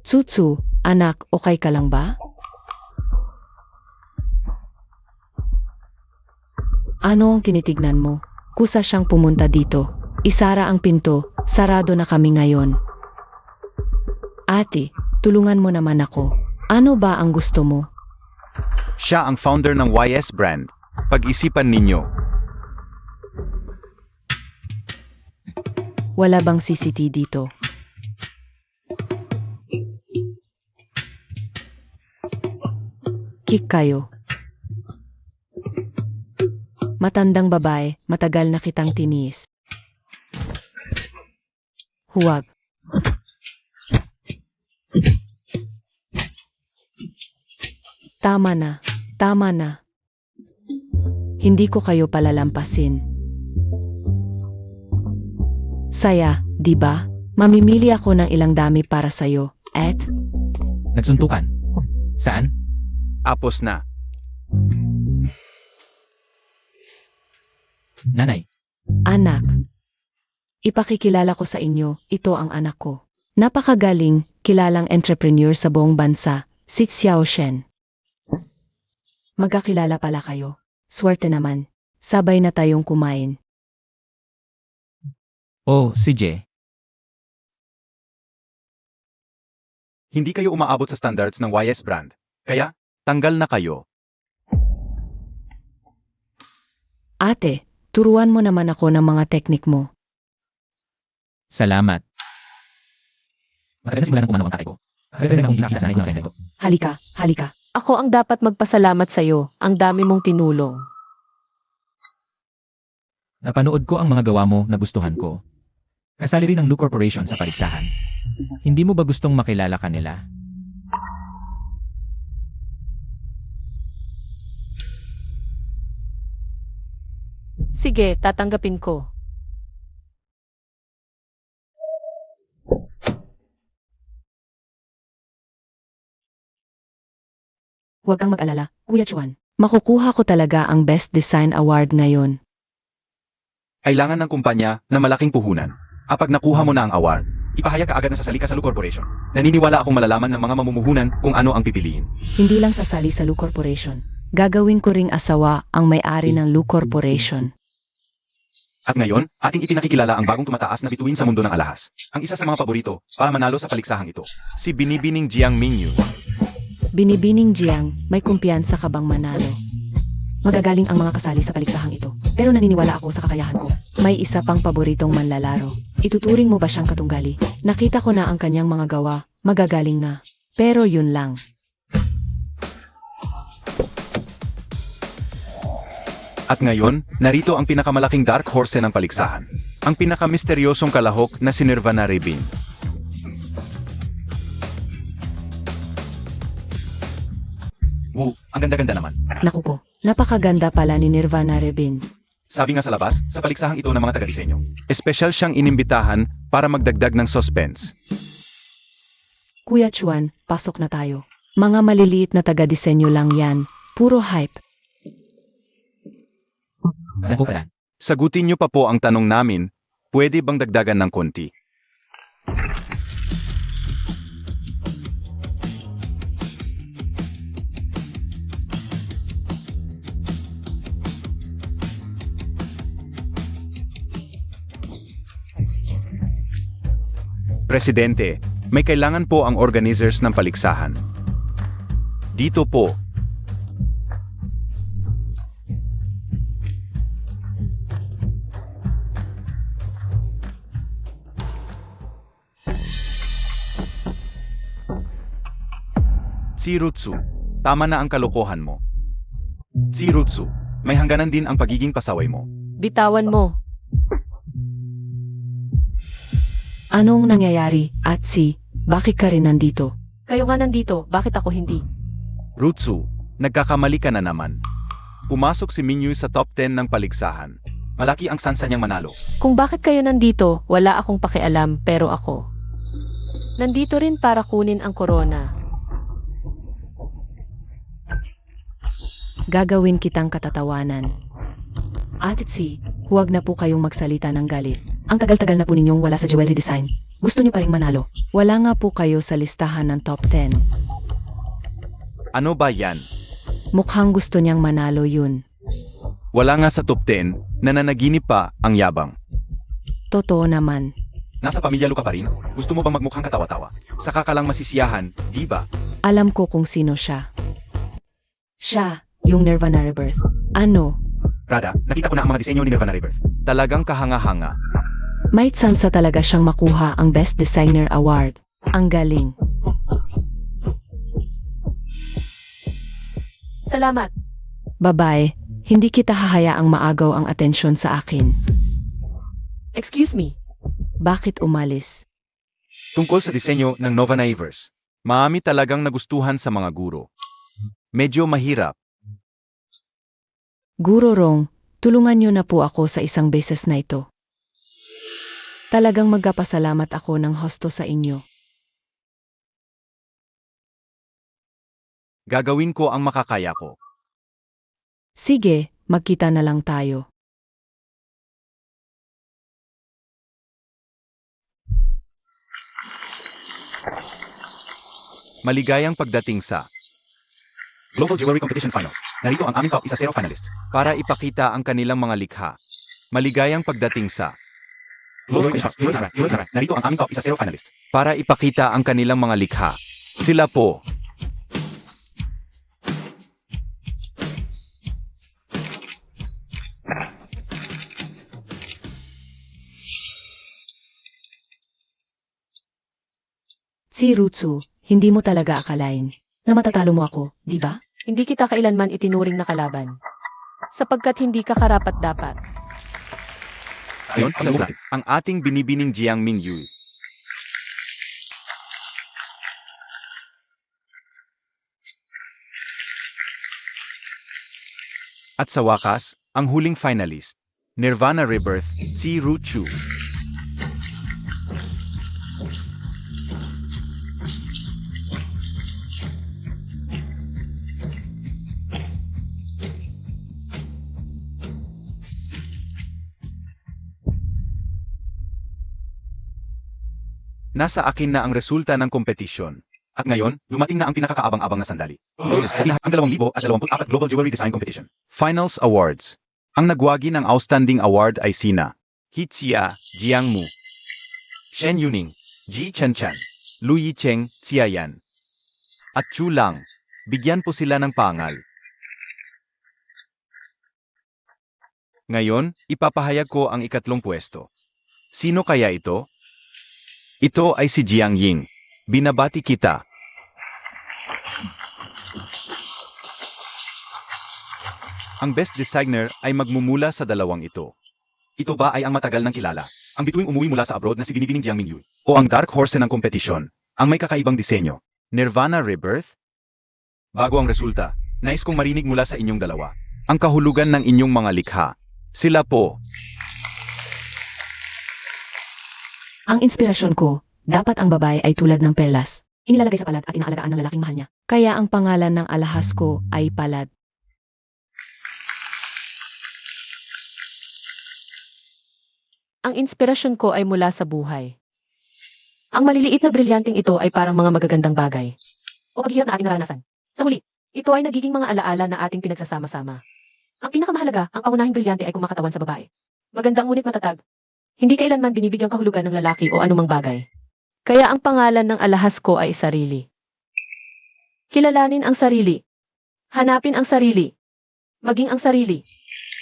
Tsutsu, anak, okay ka lang ba? Ano ang tinitignan mo? Kusa siyang pumunta dito. Isara ang pinto, sarado na kami ngayon. Ate, tulungan mo naman ako. Ano ba ang gusto mo? Siya ang founder ng YS brand. Pag-isipan ninyo. Wala bang CCTV dito? Kick kayo. Matandang babae, matagal na kitang tiniis. Huwag. Tama na, tama na. Hindi ko kayo palalampasin. Saya, di ba? Mamimili ako ng ilang dami para sa'yo, at Nagsuntukan. Saan? Apos na. Nanay. anak. Ipakikilala ko sa inyo, ito ang anak ko. Napakagaling, kilalang entrepreneur sa buong bansa, si Xiao Shen. Magkakilala pala kayo. Swerte naman. Sabay na tayong kumain. Oh, si Je. Hindi kayo umaabot sa standards ng YS brand. Kaya, tanggal na kayo. Ate, turuan mo naman ako ng mga teknik mo. Salamat. Maganda na simula ng kumanaw ang tatay ko. Maganda na akong hindi nakita sa nanay ko. Halika, halika. Ako ang dapat magpasalamat sa'yo. Ang dami mong tinulong. Napanood ko ang mga gawa mo na gustuhan ko. Kasali rin ang Lu Corporation sa paligsahan. Hindi mo ba gustong makilala kanila? Sige, tatanggapin ko. Huwag kang mag-alala, Kuya Chuan. Makukuha ko talaga ang Best Design Award ngayon. Kailangan ng kumpanya na malaking puhunan. Kapag nakuha mo na ang award, ipahayag ka agad na sasali ka sa Lu Corporation. Naniniwala akong malalaman ng mga mamumuhunan kung ano ang pipiliin. Hindi lang sasali sa Lu Corporation. Gagawin ko ring asawa ang may-ari ng Lu Corporation. At ngayon, ating ipinakikilala ang bagong tumataas na bituin sa mundo ng alahas. Ang isa sa mga paborito para manalo sa paliksahang ito, si Binibining Jiang Mingyu. Binibining Jiang, may kumpiyansa ka bang manalo? Magagaling ang mga kasali sa paliksahang ito, pero naniniwala ako sa kakayahan ko. May isa pang paboritong manlalaro. Ituturing mo ba siyang katunggali? Nakita ko na ang kanyang mga gawa, magagaling na. Pero yun lang. At ngayon, narito ang pinakamalaking dark horse ng paliksahan. Ang pinakamisteryosong kalahok na si Nirvana Rebin. Ang ganda-ganda naman. Naku po, napakaganda pala ni Nirvana Rebin. Sabi nga sa labas, sa paliksahang ito ng mga taga-disenyo. Espesyal siyang inimbitahan para magdagdag ng suspense. Kuya Chuan, pasok na tayo. Mga maliliit na taga-disenyo lang yan. Puro hype. Alam ko pala. Sagutin niyo pa po ang tanong namin, pwede bang dagdagan ng konti? Presidente, may kailangan po ang organizers ng paligsahan. Dito po. Chirutsu, tama na ang kalokohan mo. Chirutsu, may hangganan din ang pagiging pasaway mo. Bitawan mo. Anong nangyayari, Atsi? Bakit ka rin nandito? Kayo nga nandito, bakit ako hindi? Rutsu, nagkakamali ka na naman. Pumasok si Minyu sa top 10 ng paligsahan. Malaki ang sansa niyang manalo. Kung bakit kayo nandito, wala akong pakialam, pero ako. Nandito rin para kunin ang korona. Gagawin kitang katatawanan. Atsi, huwag na po kayong magsalita ng galit. Ang tagal-tagal na po ninyong wala sa jewelry design. Gusto niyo pa ring manalo. Wala nga po kayo sa listahan ng top 10. Ano ba yan? Mukhang gusto niyang manalo yun. Wala nga sa top 10, nananaginip pa ang yabang. Totoo naman. Nasa pamilyalo ka pa rin? Gusto mo bang magmukhang katawa-tawa? Saka ka lang masisiyahan, di ba? Alam ko kung sino siya. Siya, yung Nirvana Rebirth. Ano? Rada, nakita ko na ang mga disenyo ni Nirvana Rebirth. Talagang kahanga-hanga. May tsansa talaga siyang makuha ang Best Designer Award. Ang galing. Salamat. Babae, hindi kita hahayaang maagaw ang atensyon sa akin. Excuse me. Bakit umalis? Tungkol sa disenyo ng Nova Naiverse, maami talagang nagustuhan sa mga guro. Medyo mahirap. Guro Rong, tulungan niyo na po ako sa isang beses na ito. Talagang magpapasalamat ako ng husto sa inyo. Gagawin ko ang makakaya ko. Sige, magkita na lang tayo. Maligayang pagdating sa Global Jewelry Competition Finals. Narito ang aming top 1-0 finalists. Para ipakita ang kanilang mga likha. Maligayang pagdating sa Global Jewelry. Narito ang aming top 1-0 finalists. Para ipakita ang kanilang mga likha. Sila po. Si Rutsu, hindi mo talaga akalain na matatalo mo ako, di ba? Hindi kita kailanman itinuring na kalaban. Sapagkat hindi ka karapat-dapat. Ngayon, pasalubong natin ang ating binibining Jiang Mingyu. At sa wakas, ang huling finalist, Nirvana Rebirth, si Rutsu. Nasa akin na ang resulta ng kompetisyon. At ngayon, dumating na ang pinakakaabang-abang na sandali. Ang 2024 Global Jewelry Design Competition. Finals Awards. Ang nagwagi ng Outstanding Award ay sina Hichia Jiangmu, Shen Yuning, Ji Chenchan, Lu Yicheng Xiayan, at Chu Lang. Bigyan po sila ng pangal. Ngayon, ipapahayag ko ang ikatlong pwesto. Sino kaya ito? Ito ay si Jiang Ying. Binabati kita. Ang best designer ay magmumula sa dalawang ito. Ito ba ay ang matagal ng kilala? Ang bituing umuwi mula sa abroad na si binibining Jiang Mingyu? O ang dark horse ng kompetisyon? Ang may kakaibang disenyo? Nirvana Rebirth? Bago ang resulta, nais kong marinig mula sa inyong dalawa. Ang kahulugan ng inyong mga likha. Sila po. Ang inspirasyon ko, dapat ang babae ay tulad ng perlas. Inilalagay sa palad at inaalagaan ng lalaking mahal niya. Kaya ang pangalan ng alahas ko ay palad. Ang inspirasyon ko ay mula sa buhay. Ang maliliit na brilyanteng ito ay parang mga magagandang bagay. O paghihirap na ating naranasan. Sa huli, ito ay nagiging mga alaala na ating pinagsasama-sama. Ang pinakamahalaga, ang pangunahing brilyante ay kumakatawan sa babae. Magandang ngunit matatag. Hindi kailanman binibigyang kahulugan ng lalaki o anumang bagay. Kaya ang pangalan ng alahas ko ay sarili. Kilalanin ang sarili. Hanapin ang sarili. Maging ang sarili.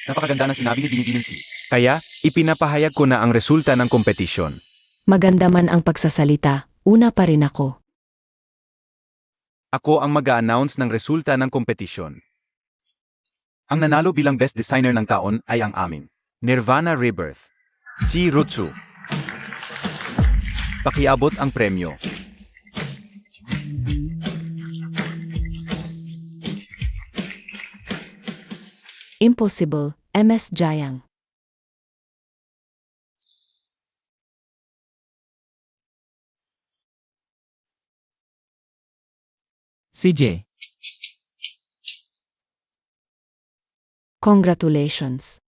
Napakaganda ng sinabi ni Binibining Si. Kaya, ipinapahayag ko na ang resulta ng kompetisyon. Maganda man ang pagsasalita, una pa rin ako. Ako ang mag-a-announce ng resulta ng kompetisyon. Ang nanalo bilang Best Designer ng taon ay ang amin. Nirvana Rebirth. Si Rutsu. Pakiabot ang premyo. Impossible, MS Jayang. CJ. Congratulations.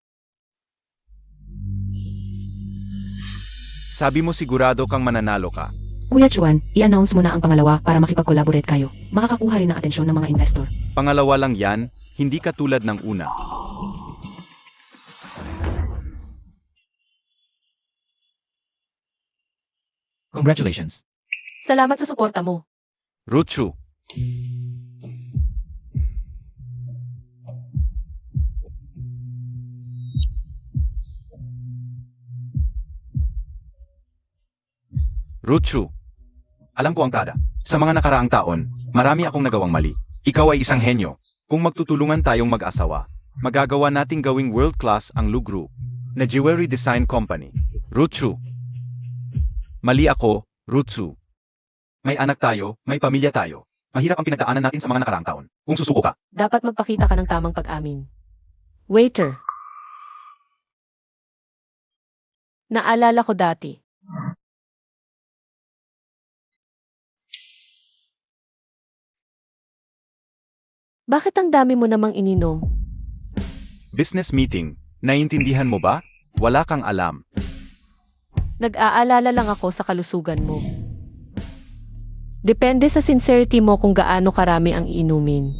Sabi mo sigurado kang mananalo ka. Kuya Chuan, i-announce mo na ang pangalawa para makipag-collaborate kayo. Makakakuha rin ng atensyon ng mga investor. Pangalawa lang yan, hindi katulad ng una. Congratulations. Salamat sa suporta mo. Rutsu. Rutsu. Alam ko ang tada. Sa mga nakaraang taon, marami akong nagawang mali. Ikaw ay isang henyo. Kung magtutulungan tayong mag-asawa, magagawa nating gawing world-class ang Lu Group na jewelry design company. Rutsu. Mali ako, Rutsu. May anak tayo, may pamilya tayo. Mahirap ang pinagdaanan natin sa mga nakaraang taon. Kung susuko ka, Dapat magpakita ka ng tamang pag-amin. Waiter. Naalala ko dati. Bakit ang dami mo namang ininom? business meeting, naiintindihan mo ba? Wala kang alam. Nag-aalala lang ako sa kalusugan mo. Depende sa sincerity mo kung gaano karami ang iinumin.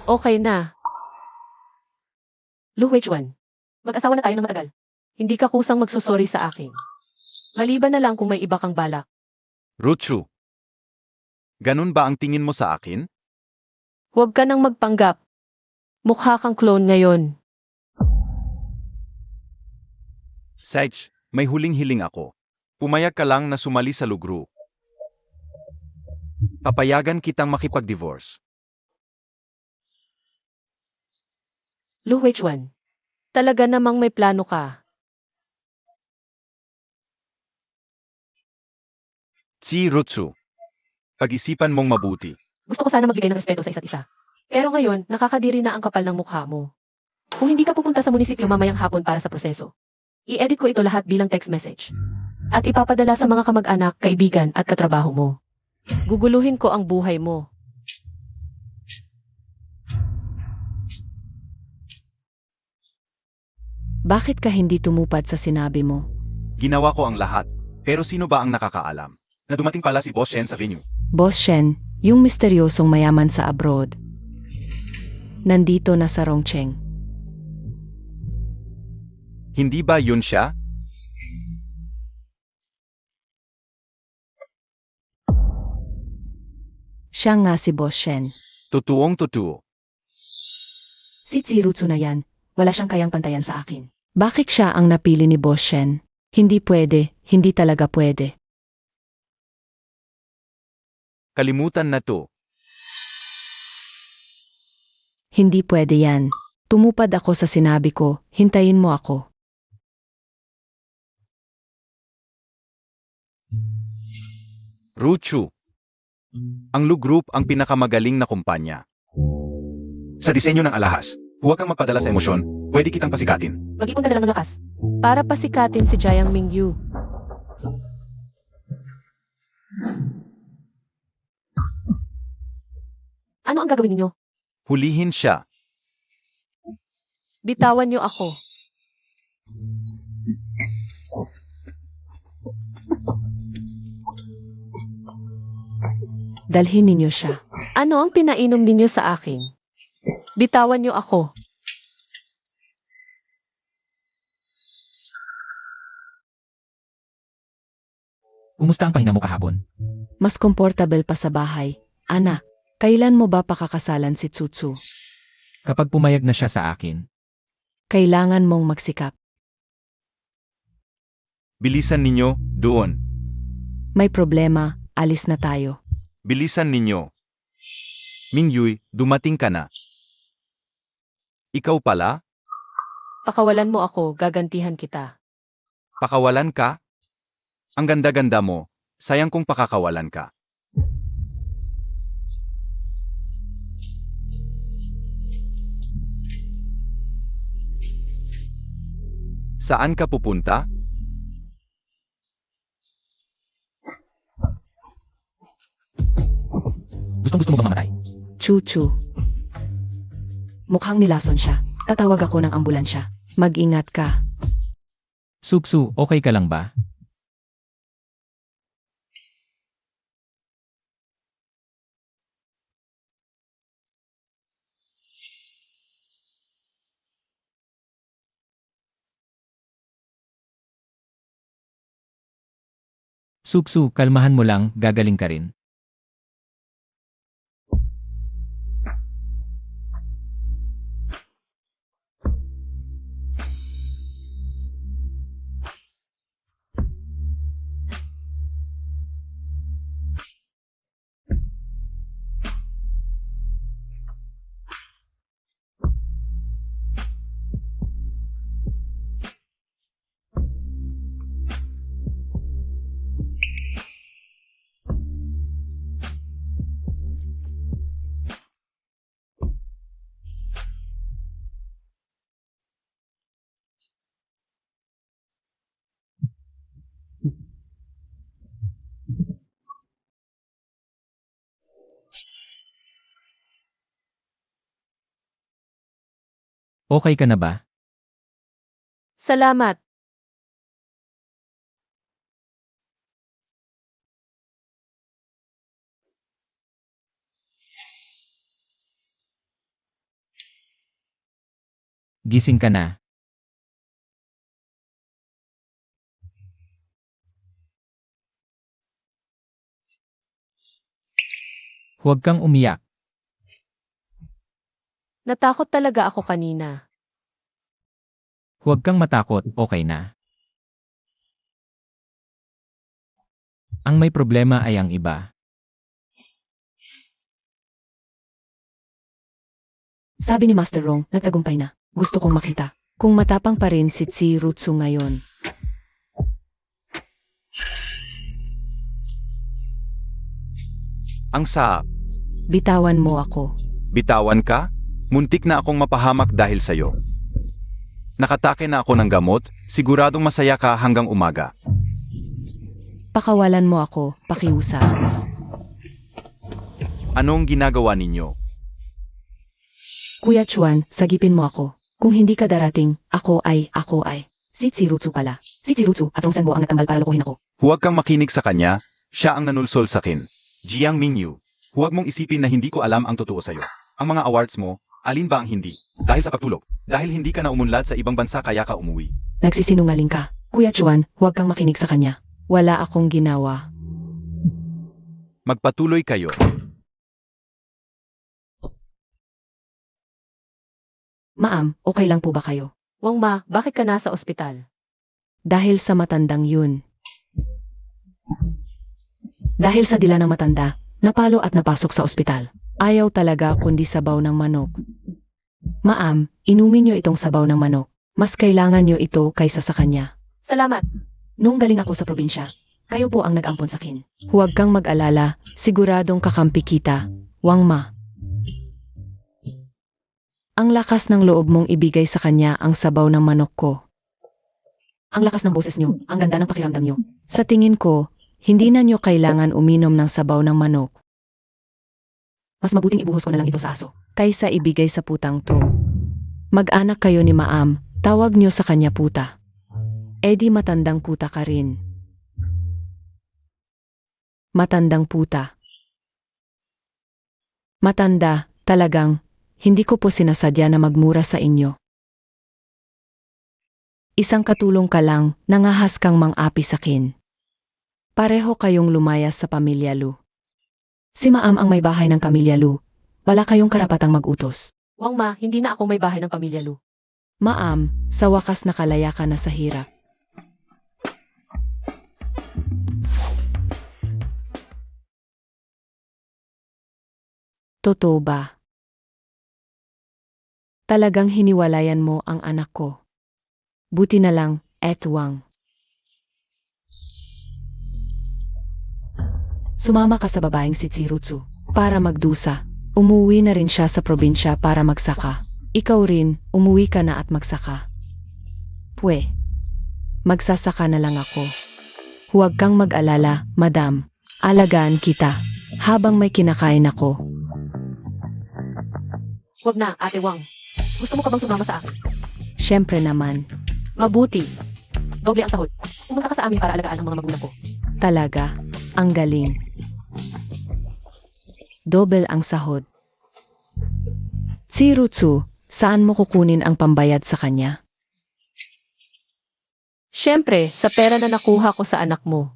Okay na. Lu Huichuan, mag-asawa na tayo ng matagal. Hindi ka kusang magsusorry sa akin. Maliban na lang kung may iba kang balak. Rutsu. Ganun ba ang tingin mo sa akin? Huwag ka nang magpanggap. Mukha kang clone ngayon. Sage, may huling hiling ako. Pumayag ka lang na sumali sa Lu Group. Papayagan kitang makipag-divorce. Lu Huichuan, talaga namang may plano ka. Si Rutsu. Pag-isipan mong mabuti. Gusto ko sana magbigay ng respeto sa isa't isa. Pero ngayon, nakakadiri na ang kapal ng mukha mo. Kung hindi ka pupunta sa munisipyo mamayang hapon para sa proseso, i-edit ko ito lahat bilang text message. At ipapadala sa mga kamag-anak, kaibigan at katrabaho mo. Guguluhin ko ang buhay mo. Bakit ka hindi tumupad sa sinabi mo? Ginawa ko ang lahat. Pero sino ba ang nakakaalam? Na dumating pala si Boss Shen sa venue. Boss Shen, yung misteryosong mayaman sa abroad. Nandito na sa Rongcheng. Hindi ba yun siya? Siya nga si Boss Shen. Totoong totoo. Si Tsirutsu na yan, wala siyang kayang pantayan sa akin. Bakit siya ang napili ni Boss Shen? Hindi pwede, hindi talaga pwede. Kalimutan na to. Hindi pwede yan. Tumupad ako sa sinabi ko, hintayin mo ako. Ruchu. Ang Lu Group ang pinakamagaling na kumpanya. Sa disenyo ng alahas, huwag kang magpadala sa emosyon, pwede kitang pasikatin. Mag-ipon ka na lang ng lakas. Para pasikatin si Jiang Mingyu. Ano ang gagawin ninyo? Hulihin siya. Bitawan niyo ako. Dalhin ninyo siya. Ano ang pinainom ninyo sa akin? Bitawan niyo ako. Kumusta ang pahinga mo kahapon? Mas komportable pa sa bahay. Anak, kailan mo ba pakakasalan si Tsutsu? Kapag pumayag na siya sa akin, Kailangan mong magsikap. Bilisan ninyo, doon. May problema, alis na tayo. Bilisan ninyo. Mingyuy, dumating ka na. Ikaw pala? Pakawalan mo ako, gagantihan kita. Pakawalan ka? Ang ganda-ganda mo. Sayang kung pakakawalan ka. Saan ka pupunta? gustong-gusto mo ba mamatay? Chuchu. Mukhang nilason siya. Tatawag ako ng ambulansya. Mag-ingat ka. Suksu, okay ka lang ba? Suksu, kalmahan mo lang, gagaling ka rin. Okay ka na ba? Salamat. Gising ka na. Huwag kang umiyak. Natakot talaga ako kanina. Huwag kang matakot, okay na. Ang may problema ay ang iba. Sabi ni Master Rong, nagtagumpay na. Gusto kong makita. Kung matapang pa rin si Tsirutsu ngayon. Ang saap. Bitawan mo ako. Bitawan ka? Muntik na akong mapahamak dahil sa'yo. Nakatake na ako ng gamot, siguradong masaya ka hanggang umaga. Pakawalan mo ako, pakiusap. Anong ginagawa ninyo? Kuya Chuan, sagipin mo ako. Kung hindi ka darating, ako ay. Si Tsirutsu pala. Si Tsirutsu, atong sanbo ang nagtambal para lokohin ako. Huwag kang makinig sa kanya, siya ang nanulsol sa akin. Jiang Mingyu, huwag mong isipin na hindi ko alam ang totoo sa'yo. Ang mga awards mo, alin ba ang hindi? Dahil sa pagtulog. Dahil hindi ka na umunlad sa ibang bansa kaya ka umuwi. Nagsisinungaling ka. Kuya Chuan, huwag kang makinig sa kanya. Wala akong ginawa. Magpatuloy kayo. Ma'am, okay lang po ba kayo? Wang Ma, bakit ka nasa ospital? Dahil sa matandang yun. Dahil sa dila ng matanda, napalo at napasok sa ospital. Ayaw talaga kundi sabaw ng manok. Ma'am, inumin niyo itong sabaw ng manok. Mas kailangan niyo ito kaysa sa kanya. Salamat. Nung galing ako sa probinsya, kayo po ang nag-ampon sa akin. Huwag kang mag-alala, siguradong kakampi kita, Wang Ma. Ang lakas ng loob mong ibigay sa kanya ang sabaw ng manok ko. Ang lakas ng boses niyo, ang ganda ng pakiramdam niyo. Sa tingin ko, hindi na niyo kailangan uminom ng sabaw ng manok. Mas mabuting ibuhos ko na lang ito sa aso, kaysa ibigay sa putang to. Mag-anak kayo ni Maam, tawag niyo sa kanya puta. Eh di matandang puta ka rin. Matandang puta. Matanda, talagang, hindi ko po sinasadya na magmura sa inyo. Isang katulong ka lang, nangahas kang mang-api sakin. Pareho kayong lumayas sa pamilya Lu. Si Maam ang may bahay ng pamilya Lu. Wala kayong karapatang mag-utos. Wang Ma, hindi na ako may bahay ng pamilya Lu. Maam, sa wakas nakalaya ka na sa hirap. Totoo ba? Talagang hiniwalayan mo ang anak ko. Buti na lang, Etwang. Sumama ka sa babaeng si Tsirutsu para magdusa. Umuwi na rin siya sa probinsya para magsaka. Ikaw rin, umuwi ka na at magsaka. Pwe, magsasaka na lang ako. Huwag kang mag-alala, madam. Alagaan kita habang may kinakain ako. Huwag na, Ate Wang. Gusto mo ka bang sumama sa akin? Siyempre naman, Mabuti. Doble ang sahod. Pumunta ka sa amin para alagaan ang mga magulang ko. talaga, ang galing. Dobel ang sahod. Si Rutsu, saan mo kukunin ang pambayad sa kanya? Siyempre, sa pera na nakuha ko sa anak mo.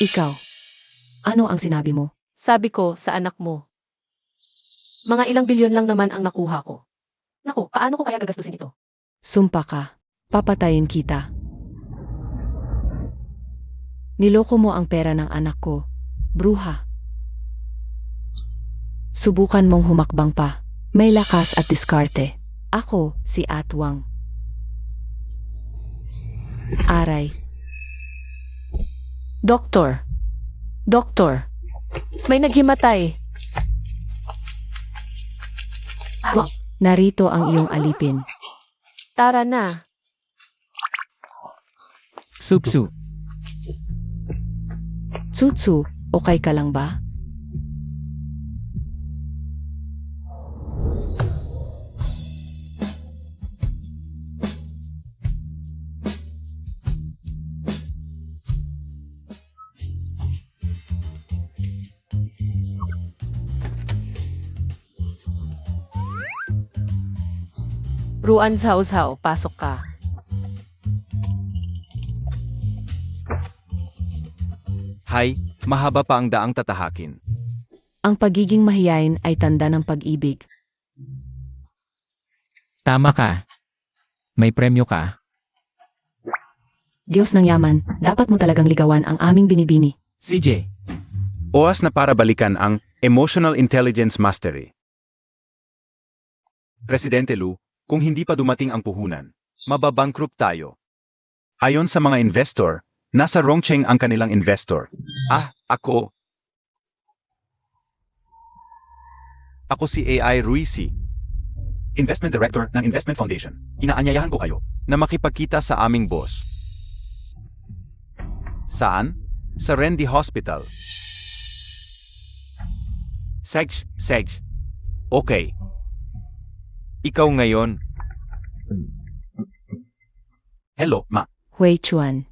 Ikaw, ano ang sinabi mo? Sabi ko sa anak mo. Mga ilang bilyon lang naman ang nakuha ko. Naku, paano ko kaya gagastusin ito? Sumpa ka, papatayin kita. Niloko mo ang pera ng anak ko, bruha. Subukan mong humakbang pa. May lakas at diskarte. Ako, si Atwang. Aray. Doktor. Doktor. May naghimatay. Narito ang iyong alipin. Tara na. Suksu. Tsutsu, okay ka lang ba? Ruan Zhao, pasok ka. Hay, mahaba pa ang daang tatahakin. Ang pagiging mahiyain ay tanda ng pag-ibig. Tama ka. May premyo ka. Diyos ng yaman, dapat mo talagang ligawan ang aming binibini. CJ. Oras na para balikan ang Emotional Intelligence Mastery. Presidente Lu, kung hindi pa dumating ang puhunan, mababankrupt tayo. Ayon sa mga investor, nasa Rongcheng ang kanilang investor. Ako. Ako si AI Ruisi, Investment Director ng Investment Foundation. Inaanyayahan ko kayo na makipagkita sa aming boss. Saan? Sa Rendy Hospital. Sej. Okay. Ikaw ngayon. Hello, Ma. Hui Chuan.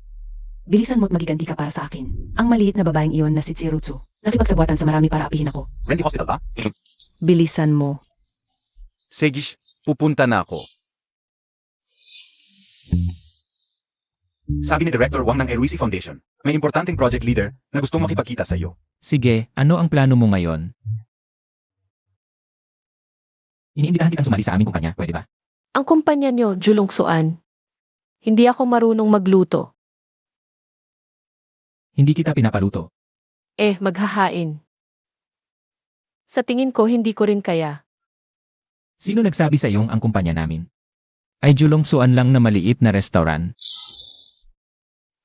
Bilisan mo't magiganti ka para sa akin. Ang maliit na babaeng iyon na si Tsirutsu. Nakipagsabwatan sa marami para apihin ako. Rendy Hospital ba? Bilisan mo. Segish, pupunta na ako. Sabi ni Director Wang ng Eruisi Foundation, may importanteng project leader na gustong makipagkita sa iyo. Sige, ano ang plano mo ngayon? Iniimbitahan kitang sumali sa aming kumpanya, pwede ba? Ang kumpanya nyo, Julongsuan. Hindi ako marunong magluto. Hindi kita pinapaluto. Maghahain. Sa tingin ko, hindi ko rin kaya. Sino nagsabi sa iyong ang kumpanya namin? Ay Julongsuan lang na maliit na restaurant.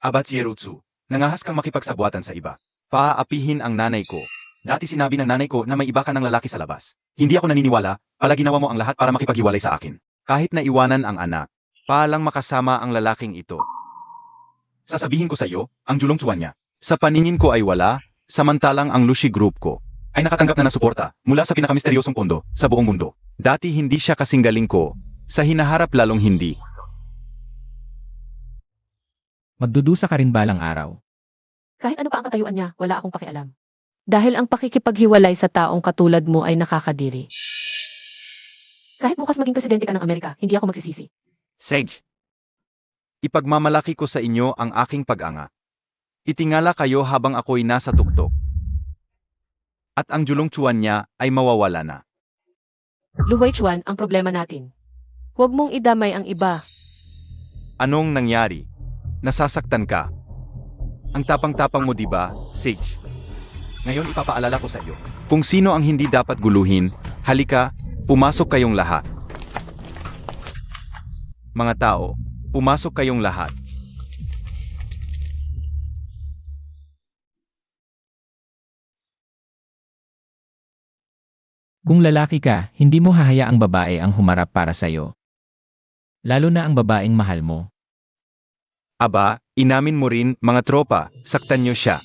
Aba Chierutsu, nangahas kang makipagsabwatan sa iba. Paaapihin ang nanay ko. Dati sinabi ng nanay ko na may iba ka ng lalaki sa labas. Hindi ako naniniwala, pala ginawa mo ang lahat para makipaghiwalay sa akin. Kahit na iwanan ang anak, palang makasama ang lalaking ito. Sasabihin ko sa iyo, ang Julongsuan niya. Sa paningin ko ay wala, samantalang ang Lucy Group ko ay nakatanggap na ng suporta mula sa pinakamisteryosong pondo sa buong mundo. Dati hindi siya kasing galing ko, sa hinaharap lalong hindi. Magdudusa ka rin balang araw. Kahit ano pa ang katayuan niya, wala akong pakialam. Dahil ang pakikipaghiwalay sa taong katulad mo ay nakakadiri. Kahit bukas maging presidente ka ng Amerika, hindi ako magsisisi. Sage, ipagmamalaki ko sa inyo ang aking pag-anga. Itingala kayo habang ako'y nasa tuktok. At ang Julongsuan niya ay mawawala na. Luwei Chuan, ang problema natin. Huwag mong idamay ang iba. Anong nangyari? Nasasaktan ka. Ang tapang-tapang mo, diba, Sage? Ngayon ipapaalala ko sa iyo. Kung sino ang hindi dapat guluhin, halika, pumasok kayong lahat. Mga tao, pumasok kayong lahat. Kung lalaki ka, hindi mo hahayaang babae ang humarap para sa'yo. Lalo na ang babaeng mahal mo. Aba, inamin mo rin, mga tropa, saktan niyo siya.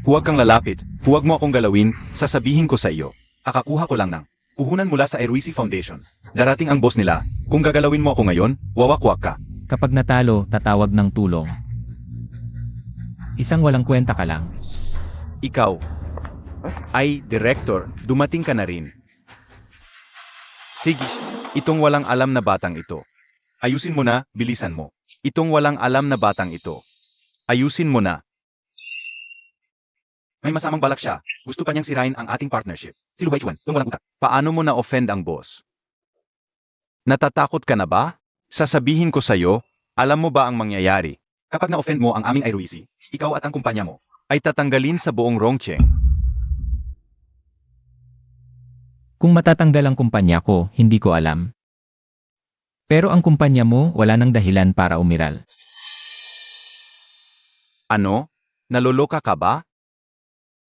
Huwag kang lalapit, huwag mo akong galawin, sasabihin ko sa iyo. Kakakuha ko lang ng puhunan mula sa Eruisi Foundation. Darating ang boss nila, kung gagalawin mo ako ngayon, wawakwak ka. Kapag natalo, tatawag ng tulong. Isang walang kwenta ka lang. Ikaw, ay, director, dumating ka na rin. Sige, itong walang alam na batang ito. Ayusin mo na, bilisan mo. Itong walang alam na batang ito. Ayusin mo na. May masamang balak siya. Gusto pa niyang sirain ang ating partnership. Si Luwei Chuan, walang utak. Paano mo na-offend ang boss? Natatakot ka na ba? Sasabihin ko sa'yo, alam mo ba ang mangyayari? Kapag na-offend mo ang aming Iruisi, ikaw at ang kumpanya mo, ay tatanggalin sa buong Rongcheng. Kung matatanggal ang kumpanya ko, hindi ko alam. Pero ang kumpanya mo, wala nang dahilan para umiral. Ano? Naloloka ka ba?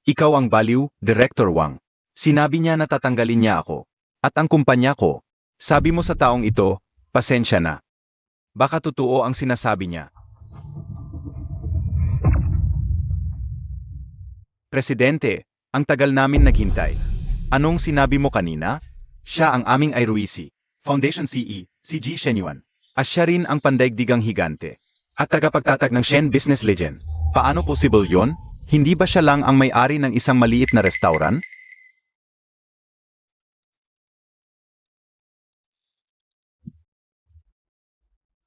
Ikaw ang baliw, Director Wang. Sinabi niya na tatanggalin niya ako. At ang kumpanya ko. Sabi mo sa taong ito, pasensya na. Baka totoo ang sinasabi niya. Presidente, ang tagal namin naghintay. Anong sinabi mo kanina? Siya ang aming Iruisi, Foundation CE, si Ji Shenyuan. At siya rin ang pandaigdigang higante. At tagapagtatag ng Shen Business Legend. Paano possible yon? Hindi ba siya lang ang may-ari ng isang maliit na restaurant?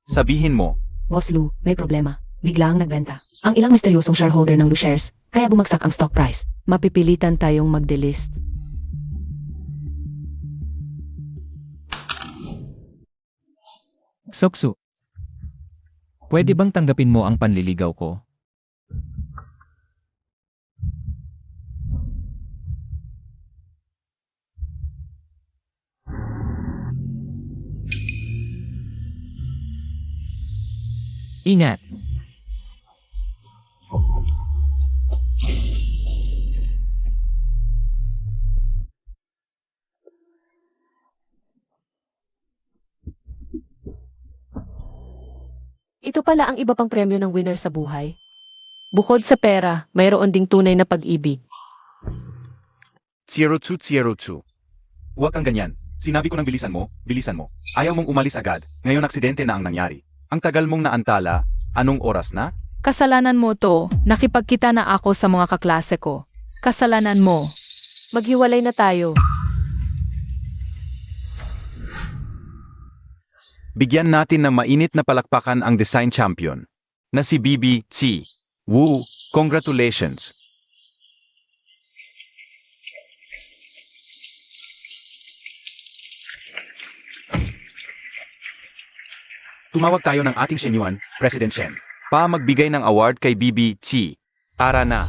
Sabihin mo, Boss Lu, may problema. Bigla ang nagbenta. Ang ilang misteryosong shareholder ng Lu shares, kaya bumagsak ang stock price. Mapipilitan tayong mag-delist. Soksu, pwede bang tanggapin mo ang panliligaw ko? Ingat! Ito pala ang iba pang premyo ng winner sa buhay. Bukod sa pera, mayroon ding tunay na pag-ibig. Chierutsu. Huwag kang ganyan. Sinabi ko ng bilisan mo, bilisan mo. Ayaw mong umalis agad, ngayon aksidente na ang nangyari. Ang tagal mong naantala, anong oras na? Kasalanan mo to, nakipagkita na ako sa mga kaklase ko. Kasalanan mo. Maghiwalay na tayo. Bigyan natin ng mainit na palakpakan ang design champion, na si Bibi Chi. Woo, congratulations! Tumawag tayo ng ating Shenyuan, President Shen. Pa magbigay ng award kay Bibi Chi. Tara na.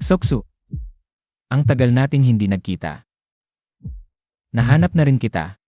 Soksu. Ang tagal nating hindi nagkita. Nahanap na rin kita.